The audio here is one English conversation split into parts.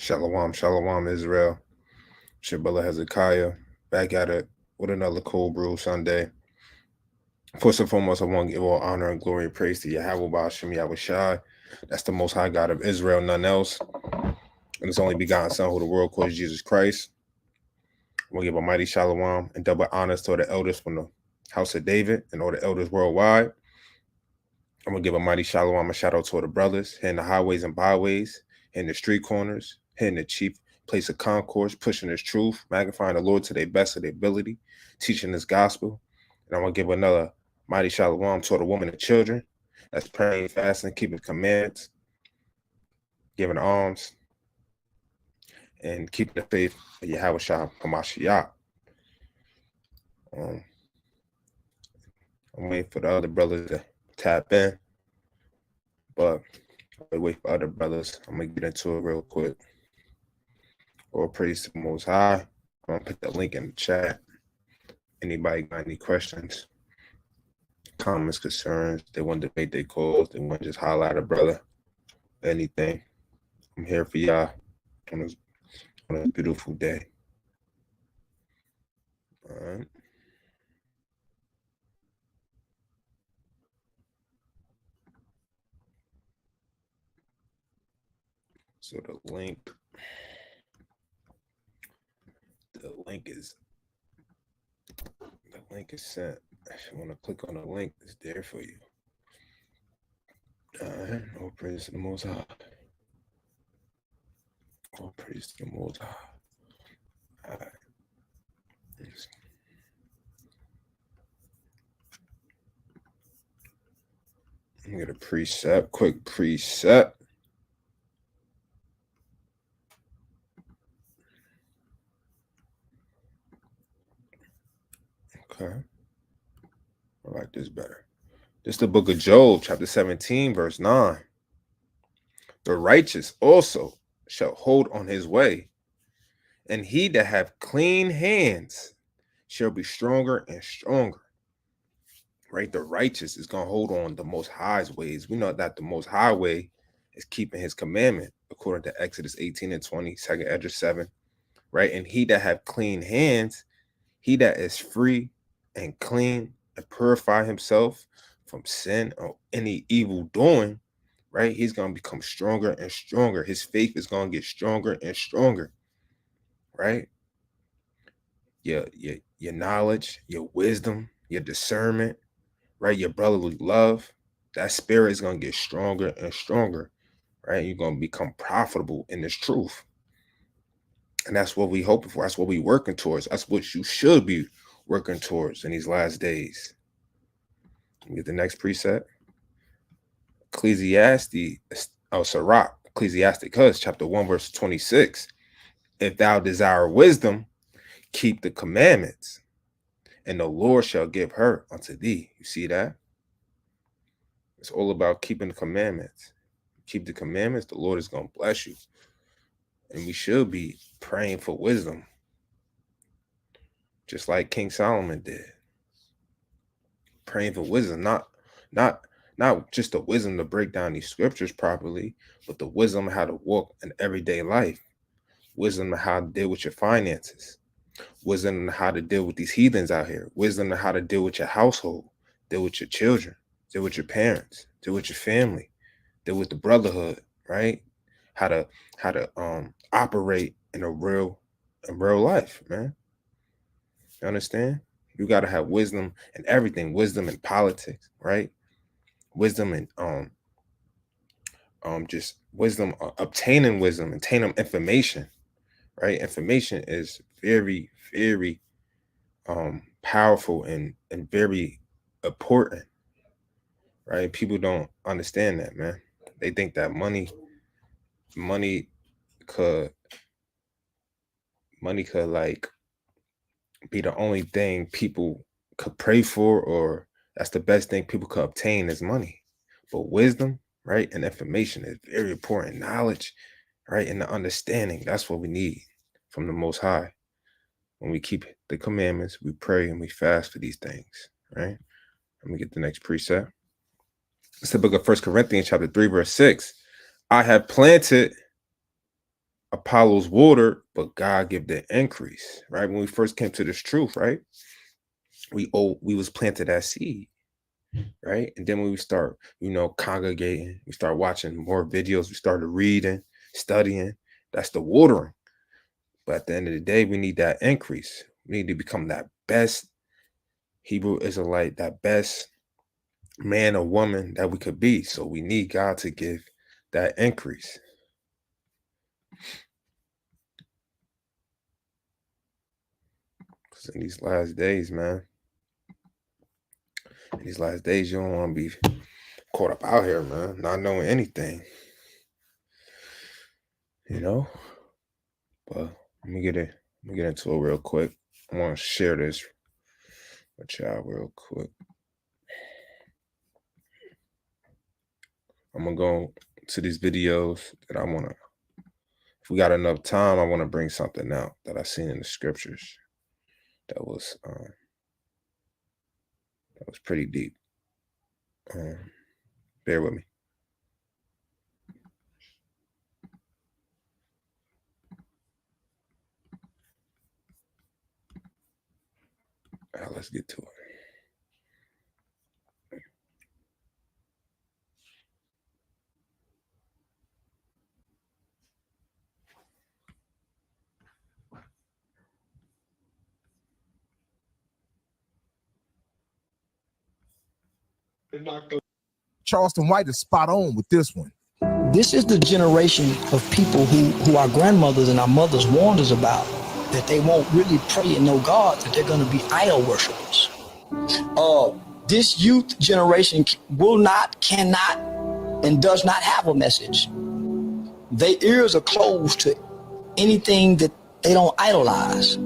Shalom, shalom, Israel. Shabbat Hezekiah, back at it with another cold brew Sunday. First and foremost, I want to give all honor and glory and praise to Yahweh Ba'ashem Yahweh Shai. That's the Most High God of Israel, none else. And His only begotten Son, who the world calls Jesus Christ. I want to give a mighty shalom and double honors to all the elders from the house of David and all the elders worldwide. I'm going to give a mighty shalom and shout out to all the brothers here in the highways and byways, here in the street corners, here in the chief place of concourse, pushing His truth, magnifying the Lord to their best of their ability, teaching His gospel. And I'm going to give another mighty shalom to all the women and children that's praying, fasting, keeping commandments, giving alms, and keeping the faith of Yahweh Shah Hamashiach. I'm waiting for the other brothers to tap in, but I'll wait for other brothers. I'm going to get into it real quick. All praise to the Most High. I'm going to put the link in the chat. Anybody got any questions, comments, concerns? They want to debate their cause. They want to just holler at a brother. Anything. I'm here for y'all on this beautiful day. All right. So the link is sent. If you want to click on the link, it's there for you. All right. All praise to the Most High. All praise to the Most High. All right. I'm going to get a preset, quick preset. Okay. I like this better. This is the book of Job, chapter 17, verse 9. The righteous also shall hold on his way, and he that have clean hands shall be stronger and stronger. Right? The righteous is going to hold on the Most High's ways. We know that the Most High way is keeping His commandment, according to Exodus 18 and 20, 2nd Esdras 7. Right? And he that have clean hands, he that is free and clean and purify himself from sin or any evil doing, right? He's going to become stronger and stronger. His faith is going to get stronger and stronger, right? Your knowledge, your wisdom, your discernment, right? Your brotherly love, that spirit is going to get stronger and stronger, right? You're going to become profitable in this truth. And that's what we hoping for. That's what we working towards. That's what you should be working towards in these last days. Get the next preset. Ecclesiasticus, chapter 1, verse 26. If thou desire wisdom, keep the commandments, and the Lord shall give her unto thee. You see that? It's all about keeping the commandments. Keep the commandments, the Lord is going to bless you. And we should be praying for wisdom, just like King Solomon did. Praying for wisdom, not just the wisdom to break down these scriptures properly, but the wisdom of how to walk in everyday life. Wisdom of how to deal with your finances. Wisdom on how to deal with these heathens out here. Wisdom on how to deal with your household, deal with your children, deal with your parents, deal with your family, deal with the brotherhood, right? How to operate in real life, man. You understand? You got to have wisdom in everything. Wisdom in politics, right? Wisdom in just wisdom, obtaining wisdom, obtaining information, right? Information is very, very powerful and very important, right? People don't understand that, man. They think that money could like be the only thing people could pray for, or that's the best thing people could obtain is money. But wisdom, right, and information is very important. Knowledge, right, and the understanding, that's what we need from the Most High. When we keep the commandments, we pray and we fast for these things, right? Let me get the next precept. It's the book of 1 Corinthians chapter 3, verse 6. I have planted, Apollo's water, but God give the increase, right? When we first came to this truth, right? We was planted as seed, right? And then when we start, congregating, we start watching more videos, we started reading, studying. That's the watering. But at the end of the day, we need that increase. We need to become that best Hebrew Israelite, that best man or woman that we could be. So we need God to give that increase. Because in these last days, man, you don't want to be caught up out here, man, not knowing anything. But let me get into it real quick. I want to share this with y'all real quick. I'm gonna go to these videos that I want to. If we got enough time, I want to bring something out that I seen in the scriptures that was pretty deep. Bear with me. Let's get to it. Charleston White is spot on with this one. This is the generation of people who our grandmothers and our mothers warned us about, that they won't really pray and know God, that they're going to be idol worshipers. This youth generation cannot, and does not have a message. Their ears are closed to anything that they don't idolize.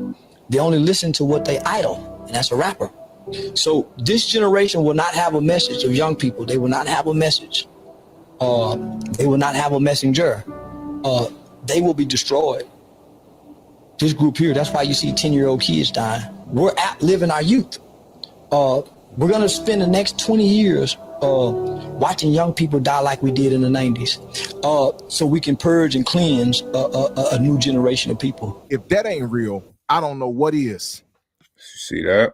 They only listen to what they idol, and that's a rapper. So this generation will not have a message of young people. They will not have a message. They will not have a messenger. They will be destroyed. This group here, that's why you see 10-year-old kids dying. We're outliving our youth. We're going to spend the next 20 years watching young people die like we did in the 90s, so we can purge and cleanse a new generation of people. If that ain't real, I don't know what is. See that?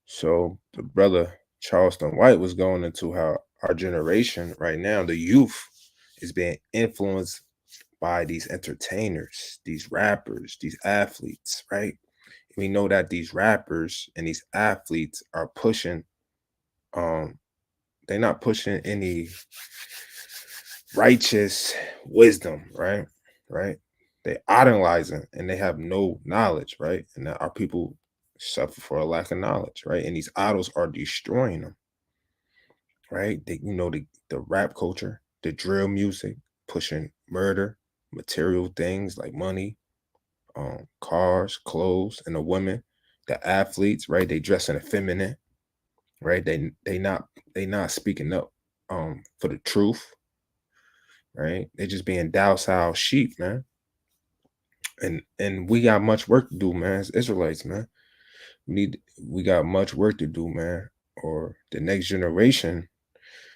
So the brother Charleston White was going into how our generation right now, the youth, is being influenced by these entertainers, these rappers, these athletes, right? We know that these rappers and these athletes are pushing, they're not pushing any righteous wisdom, right? They idolizing and they have no knowledge, right? And our people suffer for a lack of knowledge, right? And these idols are destroying them, right? The rap culture, the drill music, pushing murder, material things like money, cars, clothes, and the women, the athletes, right? They dressing effeminate, right? They not speaking up for the truth, right? They just being docile sheep, man. And we got much work to do, man, as Israelites, man. We got much work to do, man, or the next generation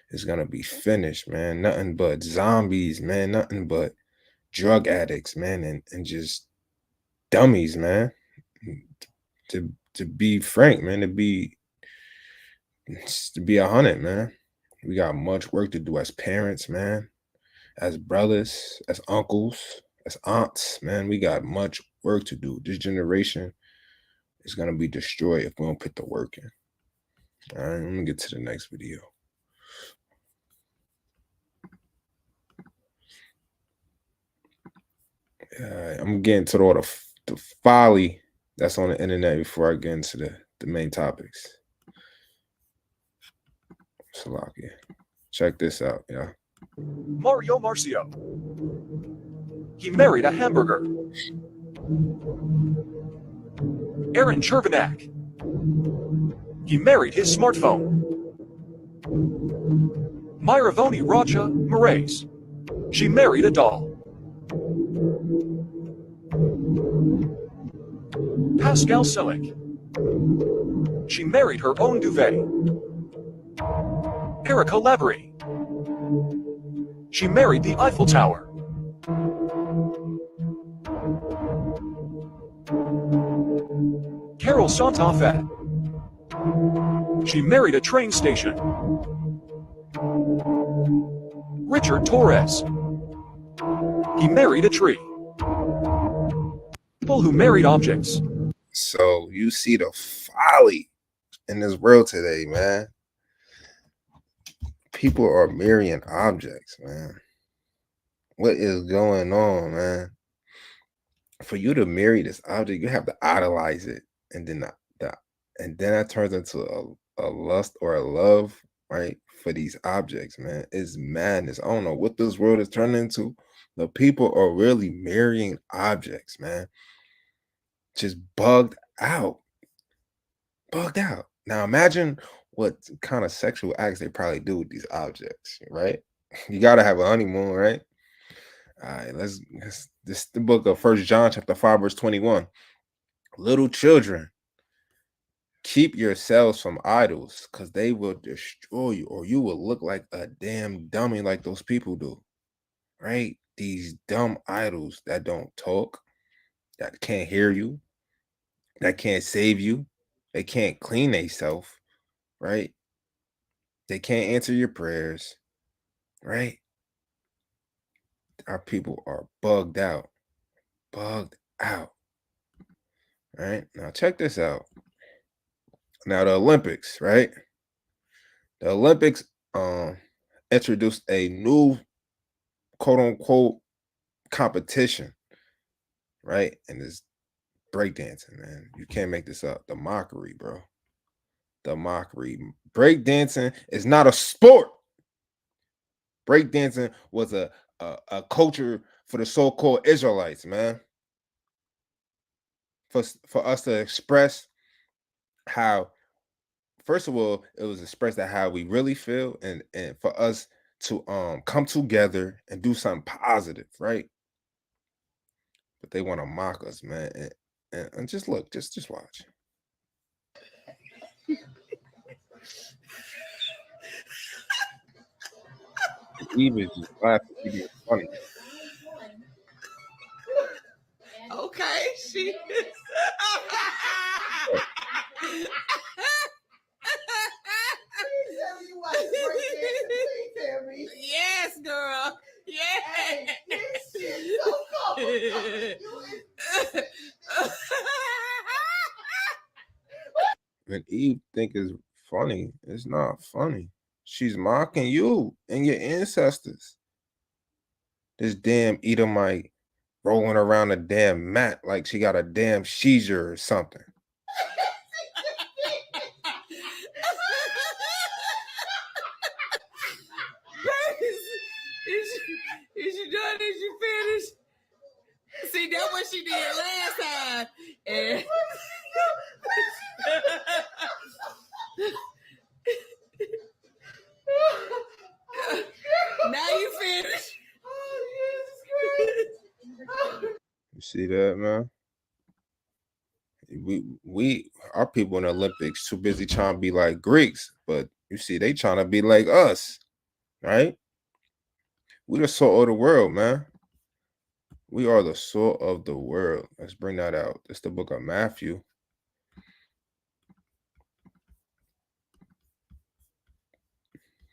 is gonna be finished, man. Nothing but zombies, man. Nothing but drug addicts, man, and just dummies, man. To be frank, man, to be 100, man. We got much work to do as parents, man, as brothers, as uncles, as aunts, man. We got much work to do. This generation is gonna be destroyed if we don't put the work in. All right, I'm gonna get to the next video. I'm getting to all the folly that's on the internet before I get into the main topics. Salakia. Check this out, yeah. Mario Marcio. He married a hamburger. Aaron Chervenak. He married his smartphone. Myravoni Raja Moraes. She married a doll. Pascal Silic. She married her own duvet. Erica Lavery. She married the Eiffel Tower. Carol Santa Fe. She married a train station. Richard Torres. He married a tree. People who married objects. So you see the folly in this world today, man. People are marrying objects, man. What is going on, man? For you to marry this object, you have to idolize it, and then that turns into a lust or a love, right? For these objects, man. It's madness. I don't know what this world is turning into. The people are really marrying objects, man. Just bugged out. Bugged out. Now imagine what kind of sexual acts they probably do with these objects, right? You gotta have a honeymoon, right? All right, let's this the book of First John chapter 5 verse 21. Little children, keep yourselves from idols, because they will destroy you, or you will look like a damn dummy like those people do, right? These dumb idols that don't talk, that can't hear you, that can't save you, they can't clean themselves, right? They can't answer your prayers, right? Our people are bugged out, bugged out. Right now, check this out. Now, the Olympics, right? The Olympics introduced a new quote unquote competition, right? And it's breakdancing, man. You can't make this up. The mockery, bro. The mockery. Breakdancing is not a sport. Breakdancing was a culture for the so-called Israelites, man. For us to express how, first of all, it was expressed that how we really feel, and for us to come together and do something positive, right? But they want to mock us, man. And just look, just watch. Eve is just laughing. She being funny. Okay, she. Yes, girl. Yes. And Eve think it's funny. It's not funny. She's mocking you and your ancestors. This damn Edomite rolling around a damn mat like she got a damn seizure or something. Is she done? Is she finished? See, that's what she did last time. And now you finished. You see that, man? We our people in the Olympics too busy trying to be like Greeks, but you see they trying to be like us, right? We the salt of the world, man. We are the salt of the world. Let's bring that out. It's the book of Matthew.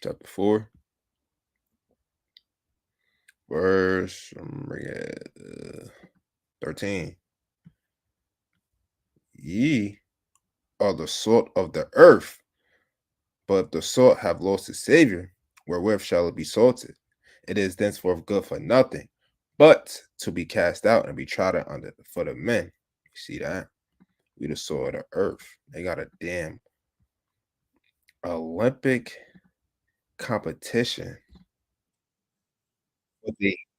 Chapter 4. Verse 13. Ye are the salt of the earth, but if the salt have lost its savior, wherewith shall it be salted? It is thenceforth good for nothing, but to be cast out and be trodden under the foot of men. You see that? We the salt of the earth. They got a damn Olympic competition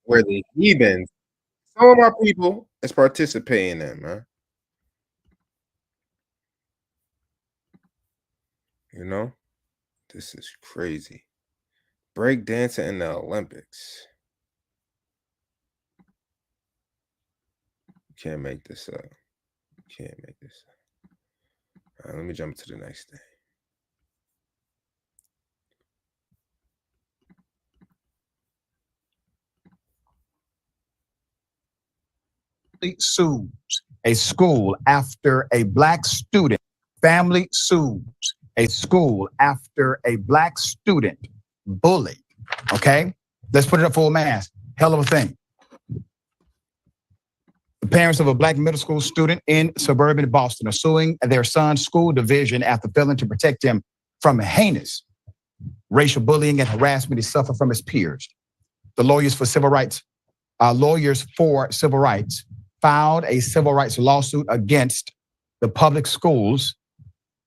where the heathens, some of our people, is participating in, man. You know, this is crazy. Breakdancing in the Olympics. You can't make this up. You can't make this up. All right, let me jump to the next thing. Sues A school after a black student. Family sues a school after a black student bullied. Okay? Let's put it up full mass. Hell of a thing. The parents of a black middle school student in suburban Boston are suing their son's school division after failing to protect him from heinous racial bullying and harassment he suffered from his peers. The lawyers for civil rights filed a civil rights lawsuit against the public schools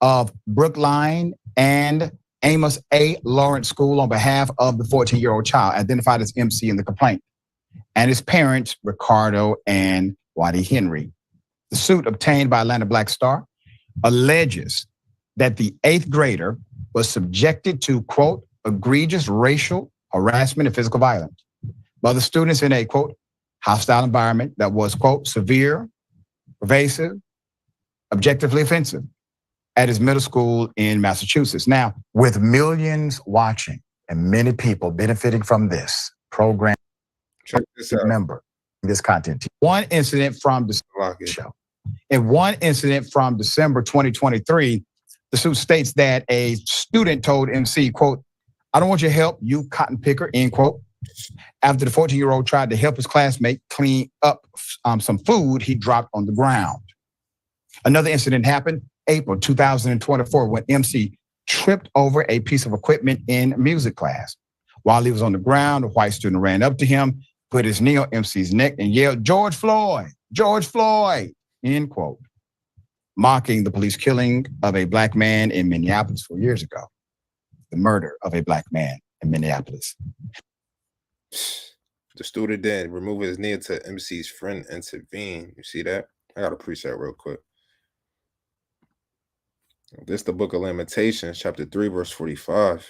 of Brookline and Amos A. Lawrence School on behalf of the 14-year-old child identified as MC in the complaint and his parents, Ricardo and Waddy Henry. The suit obtained by Atlanta Black Star alleges that the 8th grader was subjected to, quote, egregious racial harassment and physical violence by the students in a, quote, hostile environment that was, quote, severe, pervasive, objectively offensive at his middle school in Massachusetts. Now, with millions watching and many people benefiting from this program, Check this out. remember this content. One incident from the show. In one incident from December 2023, the suit states that a student told MC, quote, "I don't want your help, you cotton picker," end quote. After the 14-year-old tried to help his classmate clean up some food he dropped on the ground. Another incident happened April 2024 when MC tripped over a piece of equipment in music class. While he was on the ground, a white student ran up to him, put his knee on MC's neck and yelled, "George Floyd, George Floyd," end quote, mocking the police killing of a black man in Minneapolis 4 years ago. The murder of a black man in Minneapolis. The student then remove his knee until MC's friend intervened. You see that? I got to preach that real quick. This is the book of Lamentations, chapter 3, verse 45.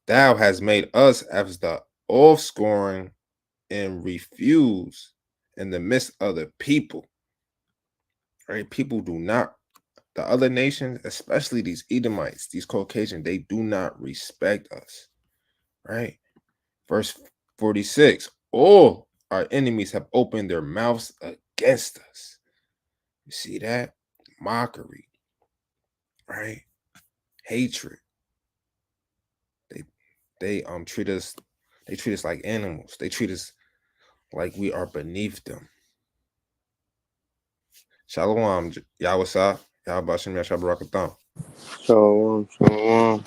Thou hast made us as the offscoring and refuse in the midst of the people. Right? People do not, the other nations, especially these Edomites, these Caucasians, they do not respect us. Right? Verse 46, all our enemies have opened their mouths against us. You see that? Mockery. Right? Hatred. They treat us like animals. They treat us like we are beneath them. Shalom, Yawasah, Yahbashim Yashabarakatham. Shalom, shalom.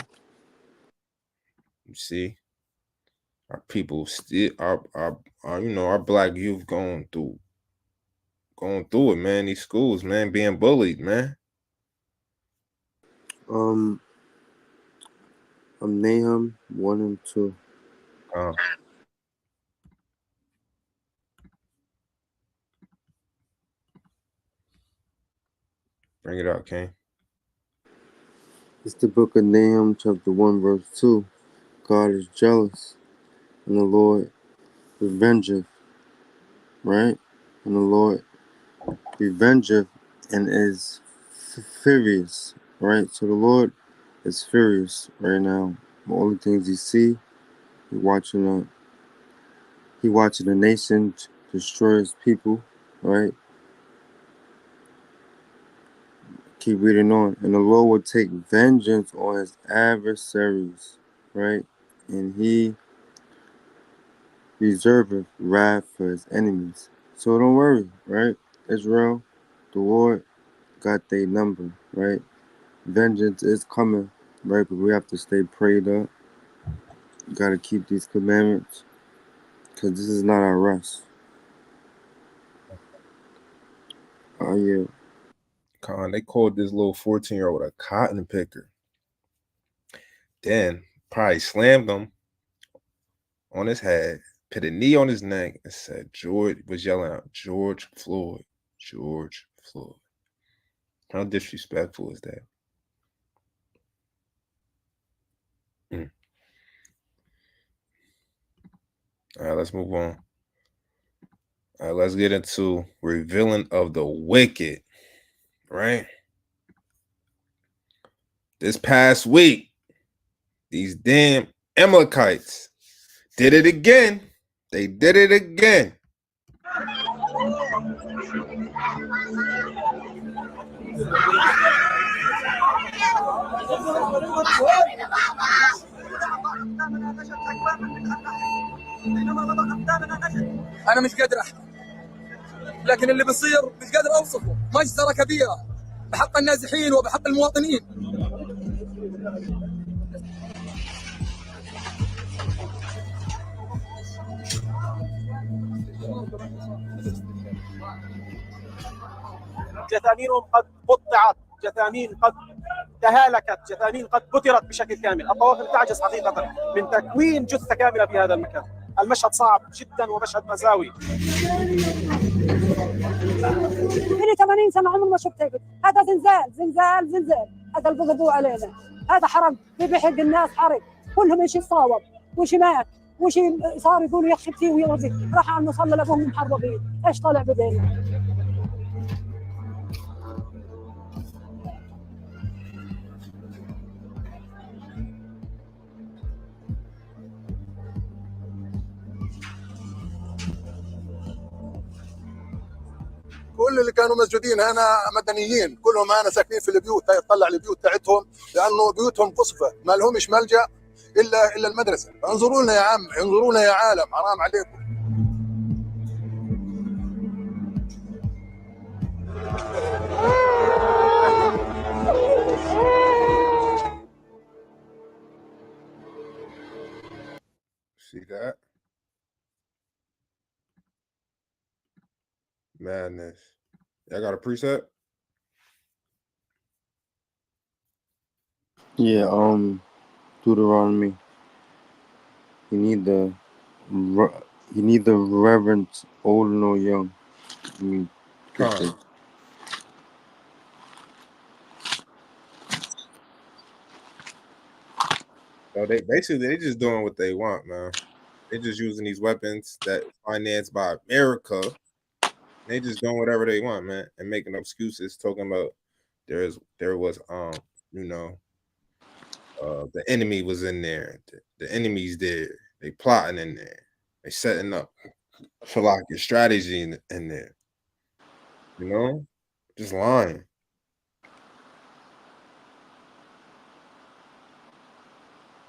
You see, our people still, our black youth going through it, man. These schools, man, being bullied, man. I'm Nahum 1 and 2. Bring it out, King. It's the book of Nahum, chapter 1, verse 2. God is jealous, and the Lord revengeth, right? And the Lord revengeth and is furious, right? So the Lord is furious right now. All the things he see, he watching the nation destroy his people, right? Keep reading on. And the Lord will take vengeance on his adversaries, right? And he reserveth wrath for his enemies. So don't worry, right? Israel, the Lord got their number, right? Vengeance is coming, right? But we have to stay prayed up. You got to keep these commandments, because this is not our rest. Oh, yeah. Con, they called this little 14-year-old a cotton picker. Then probably slammed him on his head, put a knee on his neck, and said, George was yelling out, "George Floyd, George Floyd." How disrespectful is that? All right, let's move on. All right, let's get into revealing of the wicked, right? This past week, these damn Amalekites did it again. They did it again. انا مش قادر احكي، لكن اللي بيصير مش قادر اوصفه. مجزره كبيره بحق النازحين وبحق المواطنين. جثامينهم قد قطعت، جثامين قد تهالكت، جثامين قد بترت بشكل كامل. الطواقم تعجز حقيقة من تكوين جثة كاملة في هذا المكان. المشهد صعب جدا ومشهد مأساوي. لي 80 سنة عمري ما شفت هيك. هذا زلزال زلزال زلزال. هذا اللي بيقضوا علينا، هذا حرق بيحرق الناس حرق، كلهم شيء صاوب وشي مات وشي صار يقولوا يخشب فيه ويرضي. راح على المصلى لقوهم محرضين. ايش طلع بدينا؟ كل اللي كانوا مسجونين هنا مدنيين، كلهم هنا ساكنين في البيوت. تطلع البيوت تاعتهم لانه بيوتهم قصفه، ما لهمش ملجا الا المدرسه. انظروا لنا يا عم، انظروا لنا يا عالم، حرام عليكم. See that? Madness. Y'all got a preset? Yeah, Deuteronomy. You need the reverence, old or young. I mean, So they just doing what they want, man. They just using these weapons that financed by America. They just doing whatever they want, man, and making excuses, talking about there was the enemy was in there, the enemy's there, they plotting in there, they setting up for like your strategy in there, just lying.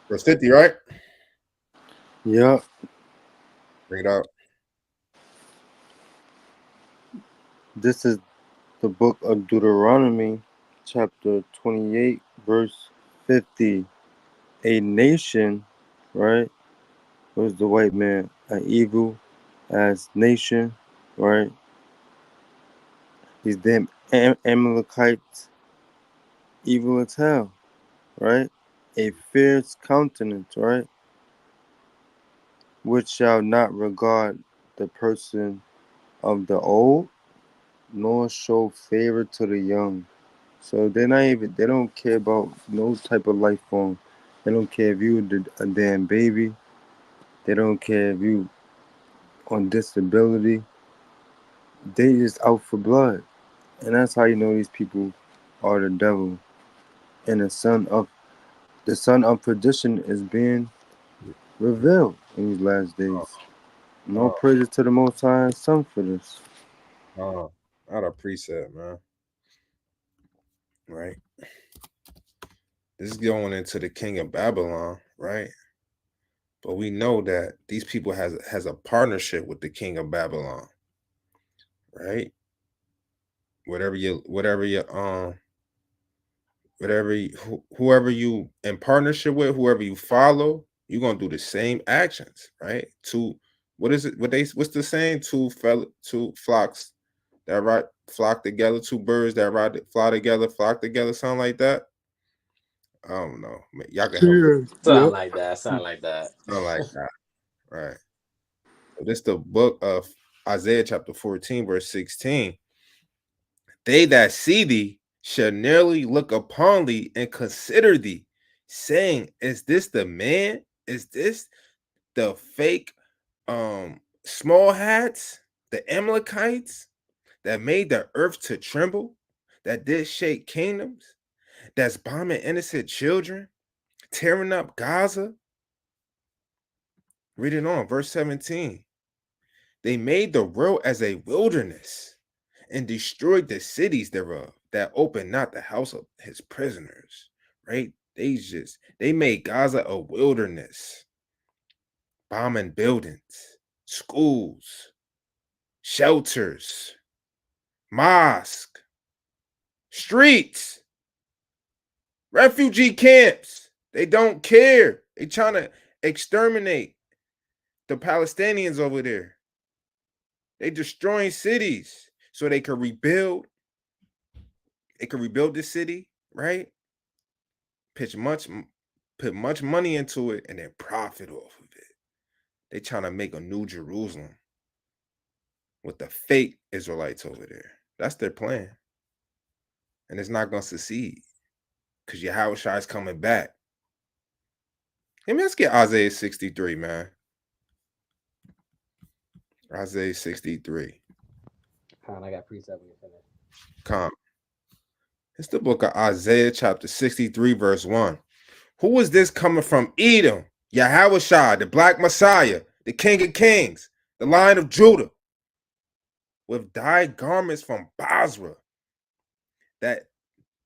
Verse 50, right? Yeah. Bring it out. This is the book of Deuteronomy, chapter 28, verse 50. A nation, right, was the white man, an evil as nation, right? These damn Amalekites, evil as hell, right? A fierce countenance, right? Which shall not regard the person of the old, nor show favor to the young. So they don't care about no type of life form. They don't care if you a damn baby. They don't care if you on disability. They just out for blood. And that's how you know these people are the devil. And the son of perdition is being revealed in these last days. No praises to the Most High Son for this. Not a preset, man. Right. This is going into the king of Babylon, right? But we know that these people has a partnership with the king of Babylon, right? Whoever you whoever you in partnership with, whoever you follow, you're gonna do the same actions, right? What's the saying? Two flocks that flock together, two birds that fly together, flock together, something like that. I don't know. Y'all can help me. Sound like that. Sound like that. Something like that. Right. So this is the book of Isaiah chapter 14, verse 16. They that see thee shall nearly look upon thee and consider thee, saying, is this the man? Is this the fake small hats, the Amalekites that made the earth to tremble, that did shake kingdoms, that's bombing innocent children, tearing up Gaza? Read it on, verse 17. They made the world as a wilderness and destroyed the cities thereof, that opened not the house of his prisoners. Right? They made Gaza a wilderness, bombing buildings, schools, shelters, mosques, streets, refugee camps. They don't care. They trying to exterminate the Palestinians over there. They destroying cities so they could rebuild. They could rebuild the city, right? Put much money into it and then profit off of it. They trying to make a new Jerusalem with the fake Israelites over there. That's their plan. And it's not going to succeed because Yahushua is coming back. Hey, man, let's get Isaiah 63, man. Isaiah 63. I got precept when you finish. Come. It's the book of Isaiah, chapter 63, verse 1. Who is this coming from Edom? Yahushua, the black Messiah, the King of Kings, the Lion of Judah, with dyed garments from Basra. That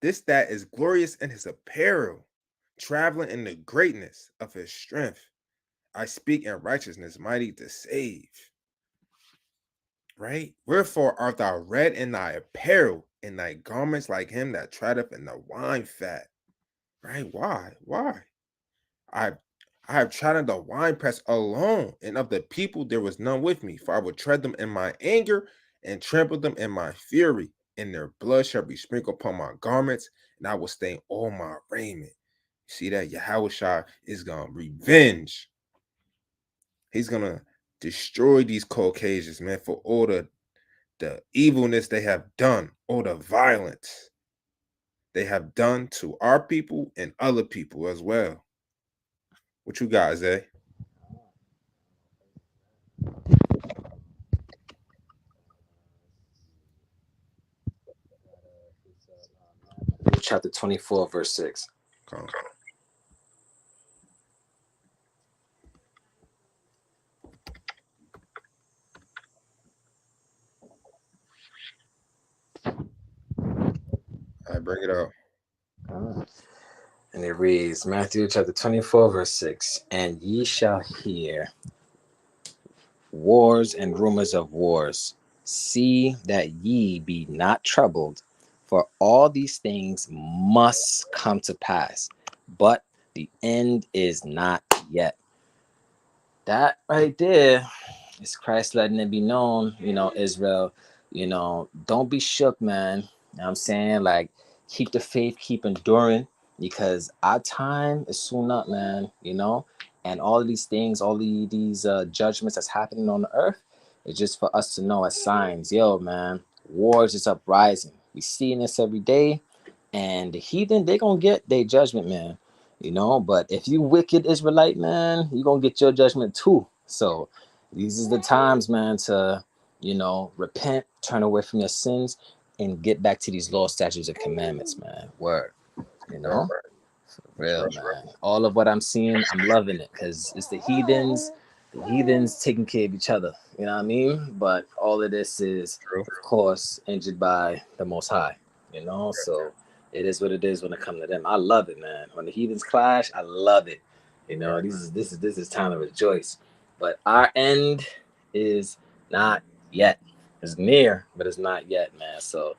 is glorious in his apparel, traveling in the greatness of his strength. I speak in righteousness, mighty to save. Right? Wherefore art thou red in thy apparel, in thy garments like him that treadeth in the wine fat. Right? Why? I have trodden the winepress alone, and of the people there was none with me. For I will tread them in my anger and trample them in my fury, and their blood shall be sprinkled upon my garments, and I will stain all my raiment. See that? Yahushua is going to revenge. He's going to destroy these Caucasians, man, for all the evilness they have done, all the violence they have done to our people and other people as well. What you guys, eh? Chapter 24, verse 6. Come. I bring it up. And it reads, Matthew chapter 24, verse 6. And ye shall hear wars and rumors of wars. See that ye be not troubled, for all these things must come to pass, but the end is not yet. That right there is Christ letting it be known, Israel, don't be shook, man. You know what I'm saying? Like, keep the faith, keep enduring, because our time is soon up, man, and all of these things, these judgments that's happening on the earth, it's just for us to know as signs. Yo, man, wars is uprising. We seeing this every day, and the heathen, they gonna get their judgment, man. But if you wicked Israelite, man, you're gonna get your judgment too. So these is the times, man, to repent, turn away from your sins, and get back to these law, statutes, and commandments, man. Word. For real, man. All of what I'm seeing, I'm loving it, because it's the heathens taking care of each other, you know what I mean? But all of this is, of course, injured by the Most High, so it is what it is when it comes to them. I love it, man. When the heathens clash, I love it. This is time to rejoice. But our end is not yet. It's near, but it's not yet, man. So,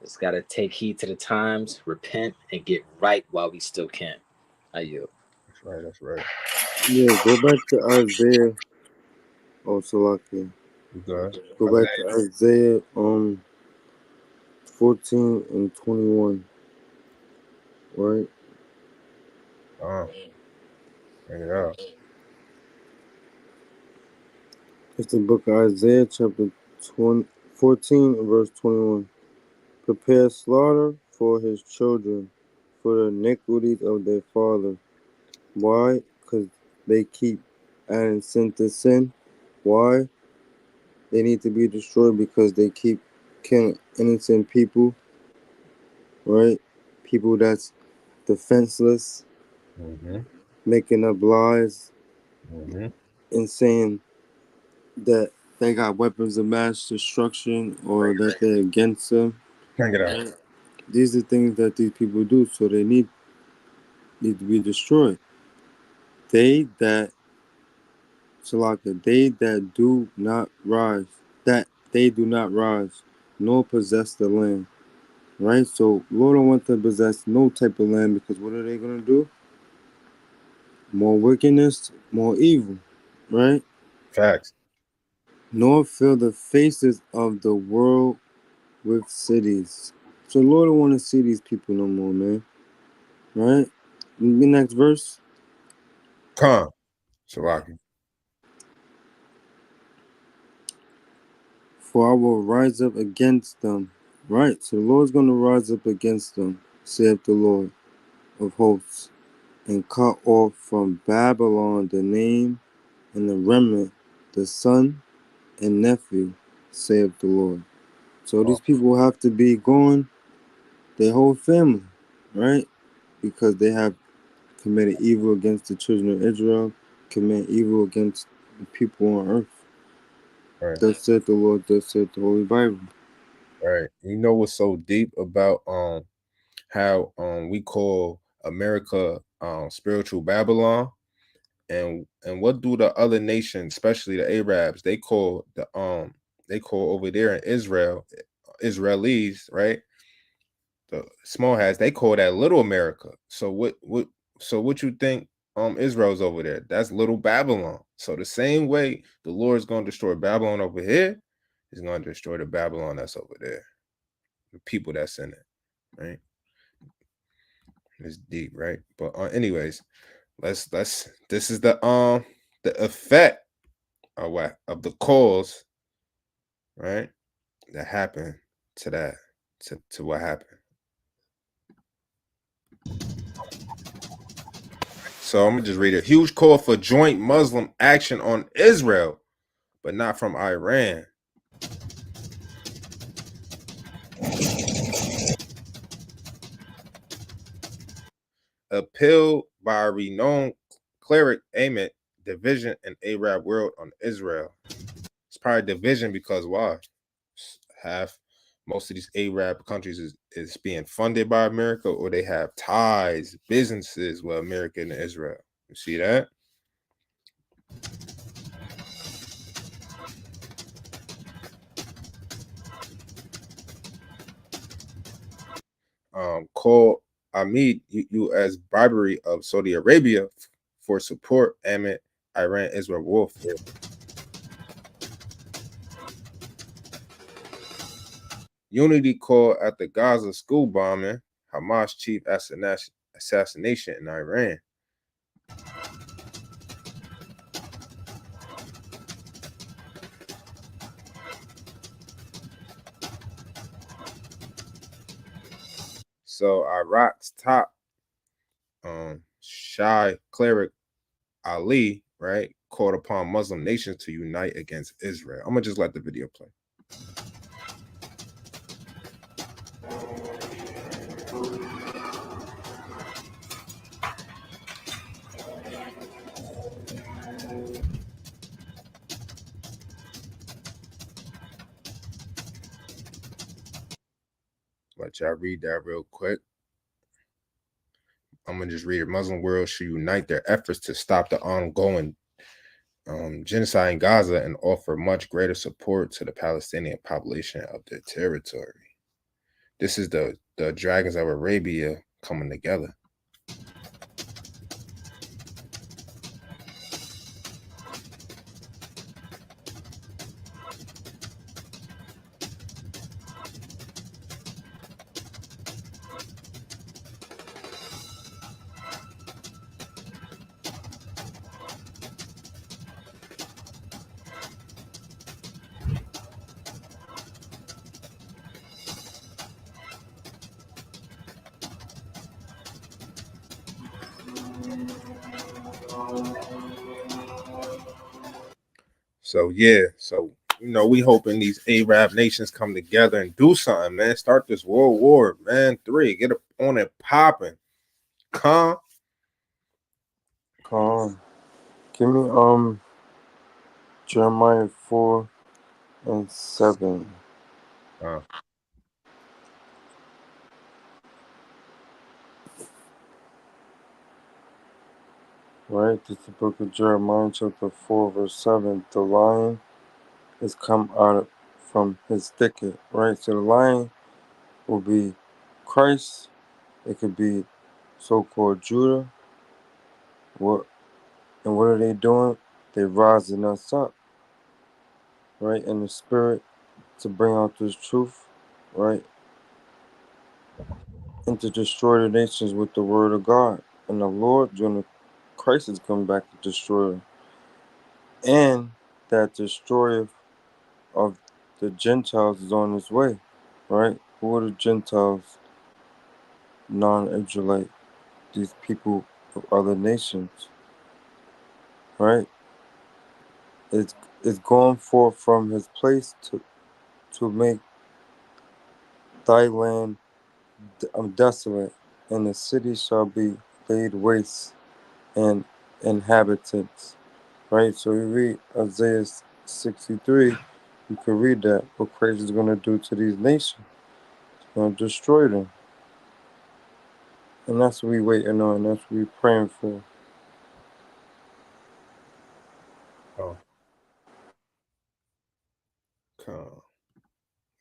just gotta take heed to the times, repent, and get right while we still can. I yield. That's right. Yeah, go back to Isaiah. Oh, Salakia. Good. Go back to Isaiah 14 and 21. Right? Bring it up. It's the book of Isaiah, chapter 14 and verse 21. Prepare slaughter for his children, for the iniquities of their father. Why? Because they keep adding sin to sin. Why? They need to be destroyed because they keep killing innocent people, right? People that's defenseless, making up lies, and saying that they got weapons of mass destruction or that they're against them. Can't get out. These are things that these people do, so they need to be destroyed. They that Salaka, they that do not rise, nor possess the land. Right? So Lord don't want to possess no type of land, because what are they gonna do? More wickedness, more evil. Right? Facts. Nor fill the faces of the world with cities. So Lord don't want to see these people no more, man. Right? The next verse. Come. Salaki. For I will rise up against them. Right? So the Lord's going to rise up against them, saith the Lord of hosts, and cut off from Babylon the name and the remnant, the son and nephew, saith the Lord. So these people have to be gone, their whole family, right? Because they have committed evil against the children of Israel, commit evil against the people on earth. Right. Thus said the Lord, thus said the Holy Bible. Right. You know what's so deep about how we call America spiritual Babylon, and what do the other nations, especially the Arabs, they call over there in Israel, Israelis, right? The small hats, they call that little America. So what you think Israel's over there? That's little Babylon. So the same way the Lord's going to destroy Babylon over here, he's going to destroy the Babylon that's over there. The people that's in it, right? It's deep, right? But anyways, let's this is the effect of the cause, right? That happened to that to what happened. So I'm gonna just read a huge call for joint Muslim action on Israel, but not from Iran. Appeal by a renowned cleric aim at division in Arab world on Israel. It's probably division because why? Most of these Arab countries is being funded by America, or they have ties, businesses with America and Israel. You see that? Call Ahmed U.S. bribery of Saudi Arabia for support amid Iran-Israel warfare. Unity call at the Gaza school bombing, Hamas chief assassination in Iran. So Iraq's top Shia cleric Ali, right, called upon Muslim nations to unite against Israel. I'm gonna just let the video play. Let y'all read that real quick. I'm gonna just read it. Muslim world should unite their efforts to stop the ongoing genocide in Gaza and offer much greater support to the Palestinian population of their territory. This is the dragons of Arabia coming together. So yeah, so we hoping these Arab nations come together and do something, man. Start this World War, man. 3, get up on it popping. Calm. Give me Jeremiah 4. and 7. Right? This is the book of Jeremiah, chapter 4, verse 7. The lion has come out from his thicket. Right? So the lion will be Christ. It could be so-called Judah. What are they doing? They're rising us up, right, in the spirit to bring out this truth, right, and to destroy the nations with the word of God. And the Lord, during the Christ, is coming back to destroy them. And that destroyer of the Gentiles is on his way, right? Who are the Gentiles? Non-Israelite, these people of other nations, right? It's going forth from his place to make thy land desolate, and the city shall be laid waste and inhabitants. Right? So you read Isaiah 63, you can read that, what Christ is going to do to these nations. He's going to destroy them. And that's what we're waiting on. That's what we're praying for.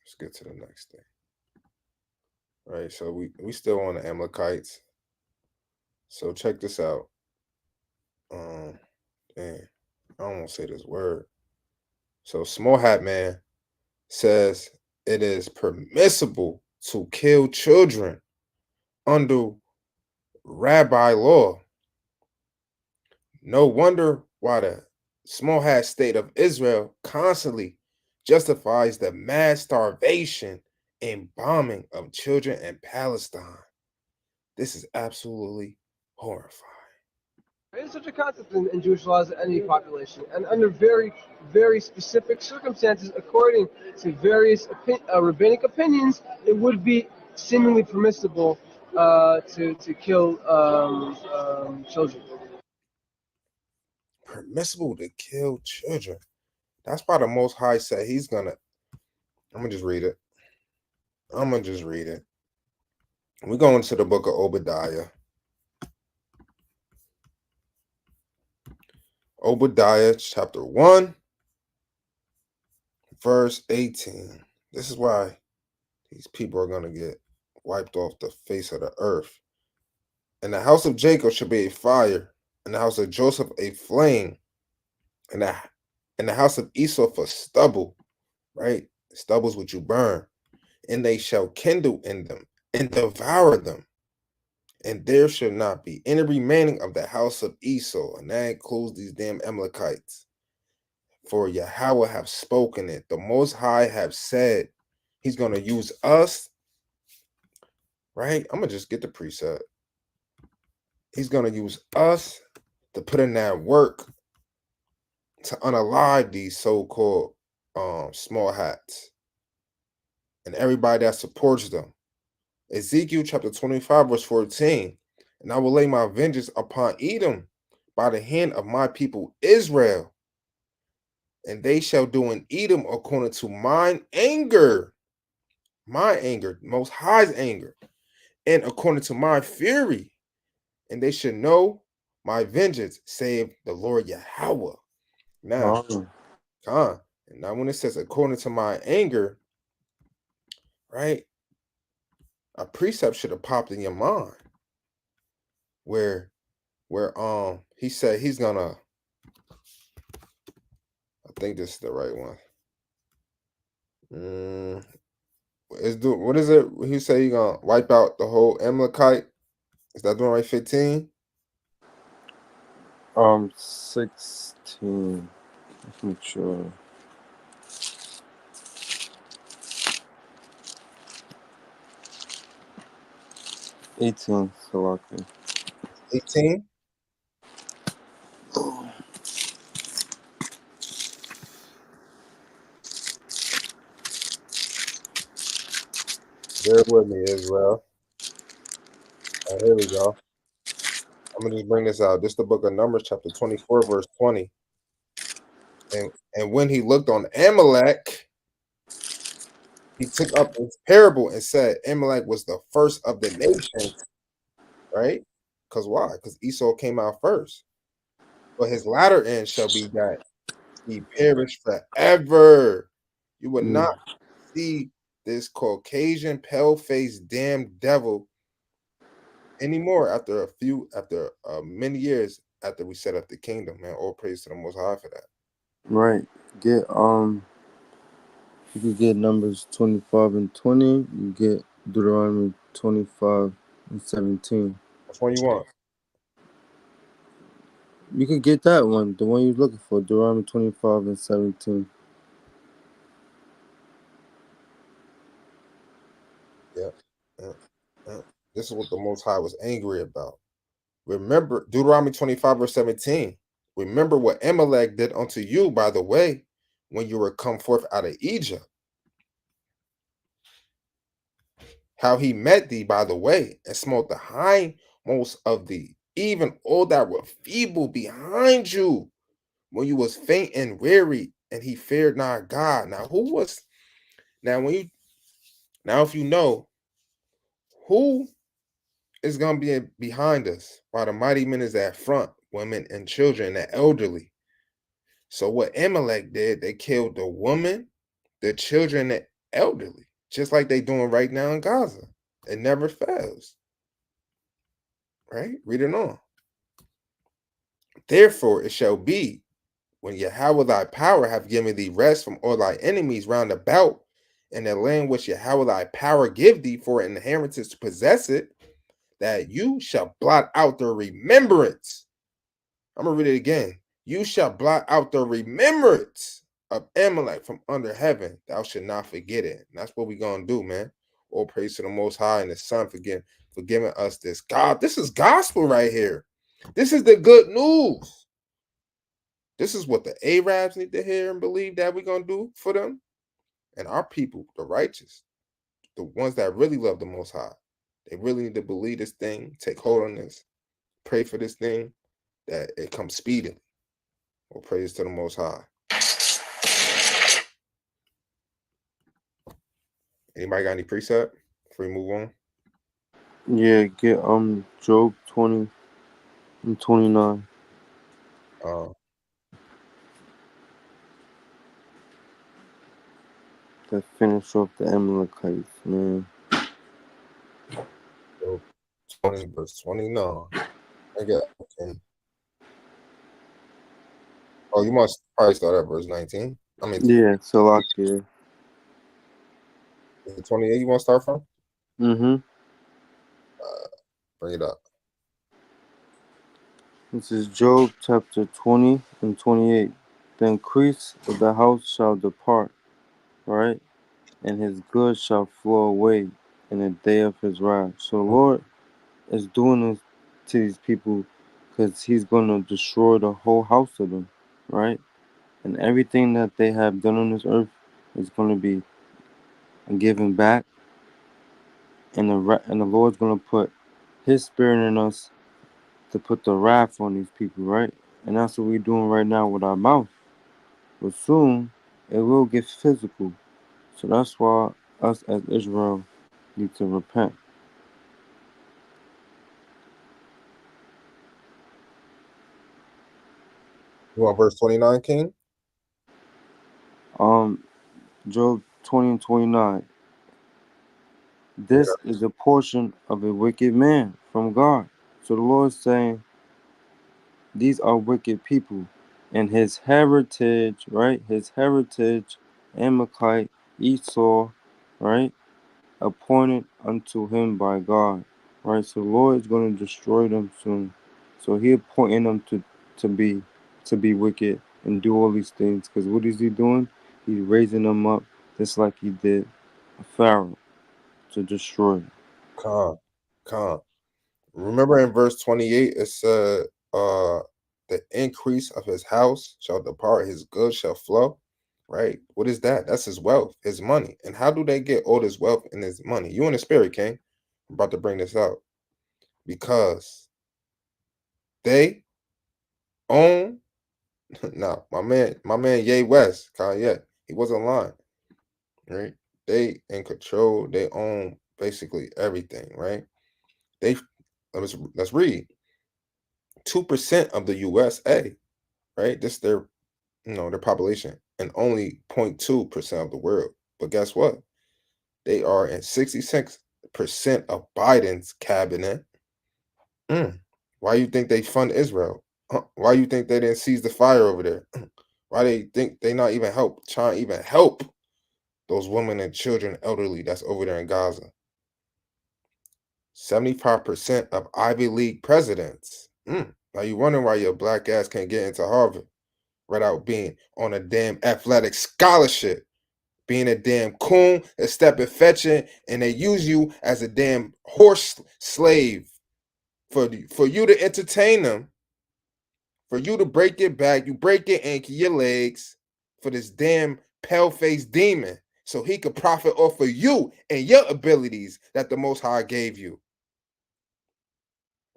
Let's get to the next thing. Right, so we still on the Amalekites. So check this out. Dang, I don't want to say this word. So Small Hat Man says it is permissible to kill children under rabbi law. No wonder why the Small Hat state of Israel constantly justifies the mass starvation and bombing of children in Palestine. This is absolutely horrifying. There is such a concept in Jewish laws as any population, and under very, very specific circumstances, according to various rabbinic opinions, it would be seemingly permissible to kill children. Permissible to kill children. That's why the Most High said he's gonna. I'm gonna just read it. We go into the book of Obadiah. Obadiah chapter 1, verse 18. This is why these people are gonna get wiped off the face of the earth. And the house of Jacob shall be a fire, and the house of Joseph a flame, and the house of Esau for stubble, right? Stubble's what you burn, and they shall kindle in them and devour them. And there shall not be any remaining of the house of Esau, and that includes these damn Amalekites. For Yahweh have spoken it. The Most High have said he's going to use us, right? I'm going to just get the precept. He's going to use us to put in that work to unalive these so-called small hats and everybody that supports them. Ezekiel chapter 25, verse 14. And I will lay my vengeance upon Edom by the hand of my people Israel. And they shall do in Edom according to mine anger, Most High's anger, and according to my fury. And they should know my vengeance, save the Lord Yahweh. Now, and now when it says according to my anger, right? A precept should have popped in your mind where he said he's gonna, I think this is the right one. What is it? He said he gonna wipe out the whole Amalekite. Is that doing right? 15? 16. Let's make sure. 18, Salaki. 18? Bear with me, Israel. Here we go. I'm gonna just bring this out. This is the book of Numbers, chapter 24, verse 20. And when he looked on Amalek, He took up this parable and said Amalek was the first of the nations, right? Because why? Because Esau came out first. But his latter end shall be that he perished forever. You will not see this Caucasian, pale-faced, damn devil anymore after many years after we set up the kingdom, man. All praise to the Most High for that. Right. Get you could get Numbers 25 and 20. You get Deuteronomy 25 and 17. Which one you want? You could get that one, the one you're looking for, Deuteronomy 25 and 17. Yeah. This is what the Most High was angry about. Remember Deuteronomy 25 verse 17. Remember what Amalek did unto you, by the way, when you were come forth out of Egypt. How he met thee by the way, and smote the hindmost of thee, even all that were feeble behind you, when you was faint and weary, and he feared not God. Now, if you know who is gonna be behind us, while the mighty men is at front, women and children, the elderly. So what Amalek did, they killed the woman, the children, the elderly, just like they doing right now in Gaza. It never fails. Right? Read it on. Therefore it shall be, when Yahweh thy power have given thee rest from all thy enemies round about, in the land which Yahweh thy power give thee for an inheritance to possess it, that you shall blot out the remembrance. I'm going to read it again. You shall blot out the remembrance of Amalek from under heaven. Thou shalt not forget it. And that's what we're going to do, man. All praise to the Most High and the Son for giving us this. God, this is gospel right here. This is the good news. This is what the Arabs need to hear and believe that we're going to do for them. And our people, the righteous, the ones that really love the Most High, they really need to believe this thing, take hold on this, pray for this thing, that it comes speedily. Well, praise to the Most High. Anybody got any precept before we move on? Yeah, get Job 20 and 29. That finish off the Amalekites, man. Job 20 verse 29. I get okay. Oh, you must probably start at verse 19. Yeah, Salakia. 28 you want to start from? Mm-hmm. Bring it up. This is Job chapter 20 and 28. The increase of the house shall depart, right? And his goods shall flow away in the day of his wrath. So the Lord is doing this to these people because he's going to destroy the whole house of them, right? And everything that they have done on this earth is going to be given back. And the Lord's going to put his spirit in us to put the wrath on these people, right? And that's what we're doing right now with our mouth. But soon, it will get physical. So that's why us as Israel need to repent. You want verse 29, King? Job 20 and 29. This is a portion of a wicked man from God. So the Lord is saying, these are wicked people. And his heritage, right? His heritage, Amalekite, Esau, right? Appointed unto him by God. Right? So the Lord is going to destroy them soon. So he appointing them to be wicked and do all these things. Because what is he doing? He's raising them up just like he did Pharaoh to destroy. Calm. Remember in verse 28, it said, the increase of his house shall depart, his goods shall flow. Right? What is that? That's his wealth, his money. And how do they get all this wealth and his money? You in the spirit, King. I'm about to bring this out. Because they own no, my man Ye West, Kanye, he wasn't lying. Right? They in control. They own basically everything, right? Let's read. 2% of the USA, right? This their their population, and only 0.2% of the world. But guess what? They are in 66% of Biden's cabinet. Why you think they fund Israel? Why you think they didn't seize the fire over there? Why they think they not even trying to even help those women and children, elderly that's over there in Gaza? 75% of Ivy League presidents. Now you wondering why your black ass can't get into Harvard without being on a damn athletic scholarship, being a damn coon, a stepping fetching, and they use you as a damn horse slave for you to entertain them, for you to break your back, you break your ankle, your legs, for this damn pale-faced demon, so he could profit off of you and your abilities that the Most High gave you.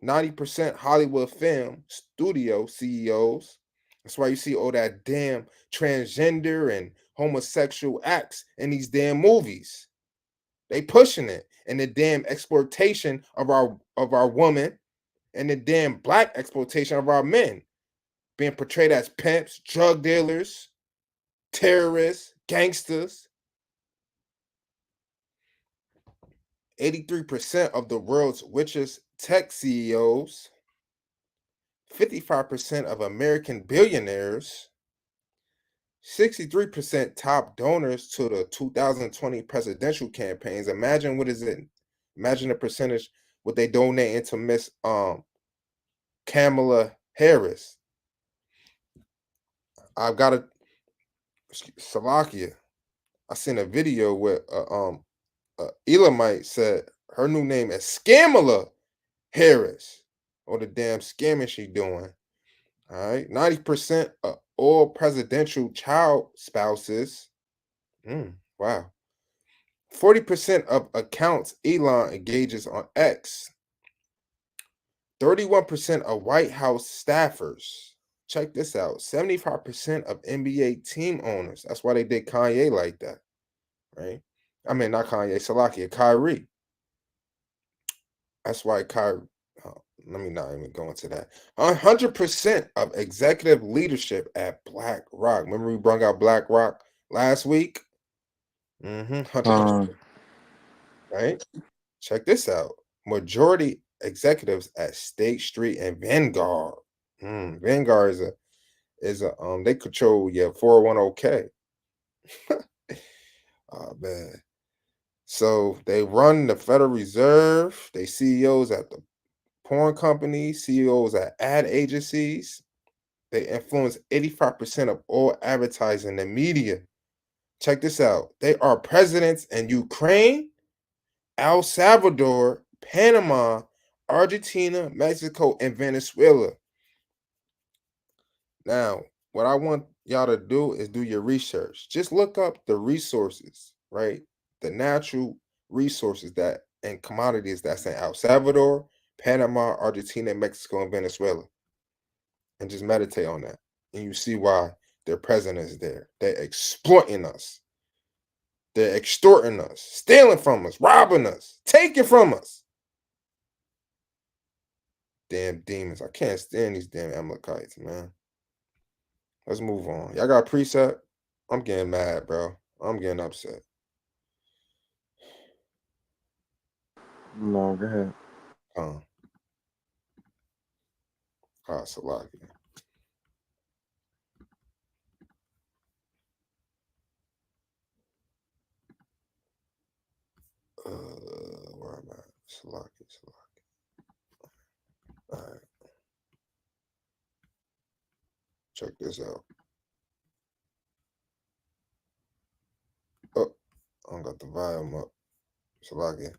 90% Hollywood film studio CEOs. That's why you see all that damn transgender and homosexual acts in these damn movies. They pushing it, and the damn exploitation of our women, and the damn black exploitation of our men, being portrayed as pimps, drug dealers, terrorists, gangsters. 83% of the world's richest tech CEOs, 55% of American billionaires, 63% top donors to the 2020 presidential campaigns. Imagine what is it? Imagine the percentage what they donate to Miss Kamala Harris. I've got a Salakia. I seen a video where Elamite said her new name is Scamala Harris, or the damn scamming she doing. All right, 90% of all presidential child spouses. Wow. 40% of accounts Elon engages on X. 31% of White House staffers. Check this out. 75% of NBA team owners. That's why they did Kanye like that, right? I mean, not Kanye, Salakia, Kyrie. That's why Kyrie. Let me not even go into that. 100% of executive leadership at BlackRock. Remember we brought out BlackRock last week? 100%. Right? Check this out. Majority executives at State Street and Vanguard. Vanguard is a they control your 401k. Oh man. So they run the Federal Reserve. They CEOs at the porn companies, CEOs at ad agencies. They influence 85% of all advertising and media. Check this out. They are presidents in Ukraine, El Salvador, Panama, Argentina, Mexico, and Venezuela. Now, what I want y'all to do is do your research. Just look up the resources, right? The natural resources that and commodities that's in El Salvador, Panama, Argentina, Mexico, and Venezuela. And just meditate on that. And you see why their president is there. They're exploiting us. They're extorting us, stealing from us, robbing us, taking from us. Damn demons. I can't stand these damn Amalekites, man. Let's move on. Y'all got a preset? I'm getting mad, bro. I'm getting upset. No, go ahead. Salaki. Where am I? Salaki. All right. Check this out. Oh, I don't got the volume up. Salaki.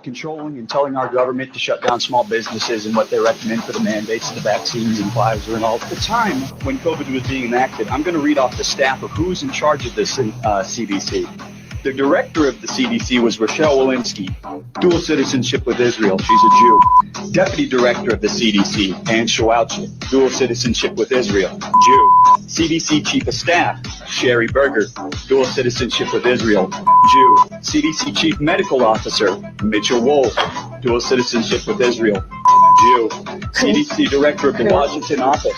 Controlling and telling our government to shut down small businesses and what they recommend for the mandates of the vaccines and Pfizer and all. At the time when COVID was being enacted, I'm going to read off the staff of who's in charge of this in CDC. The director of the CDC was Rochelle Walensky, dual citizenship with Israel. She's a Jew. Deputy director of the CDC, Ann Shawalchi, dual citizenship with Israel, Jew. CDC chief of staff, Sherry Berger, dual citizenship with Israel, Jew. CDC chief medical officer, Mitchell Wolf, dual citizenship with Israel, Jew. CDC director of the Washington office.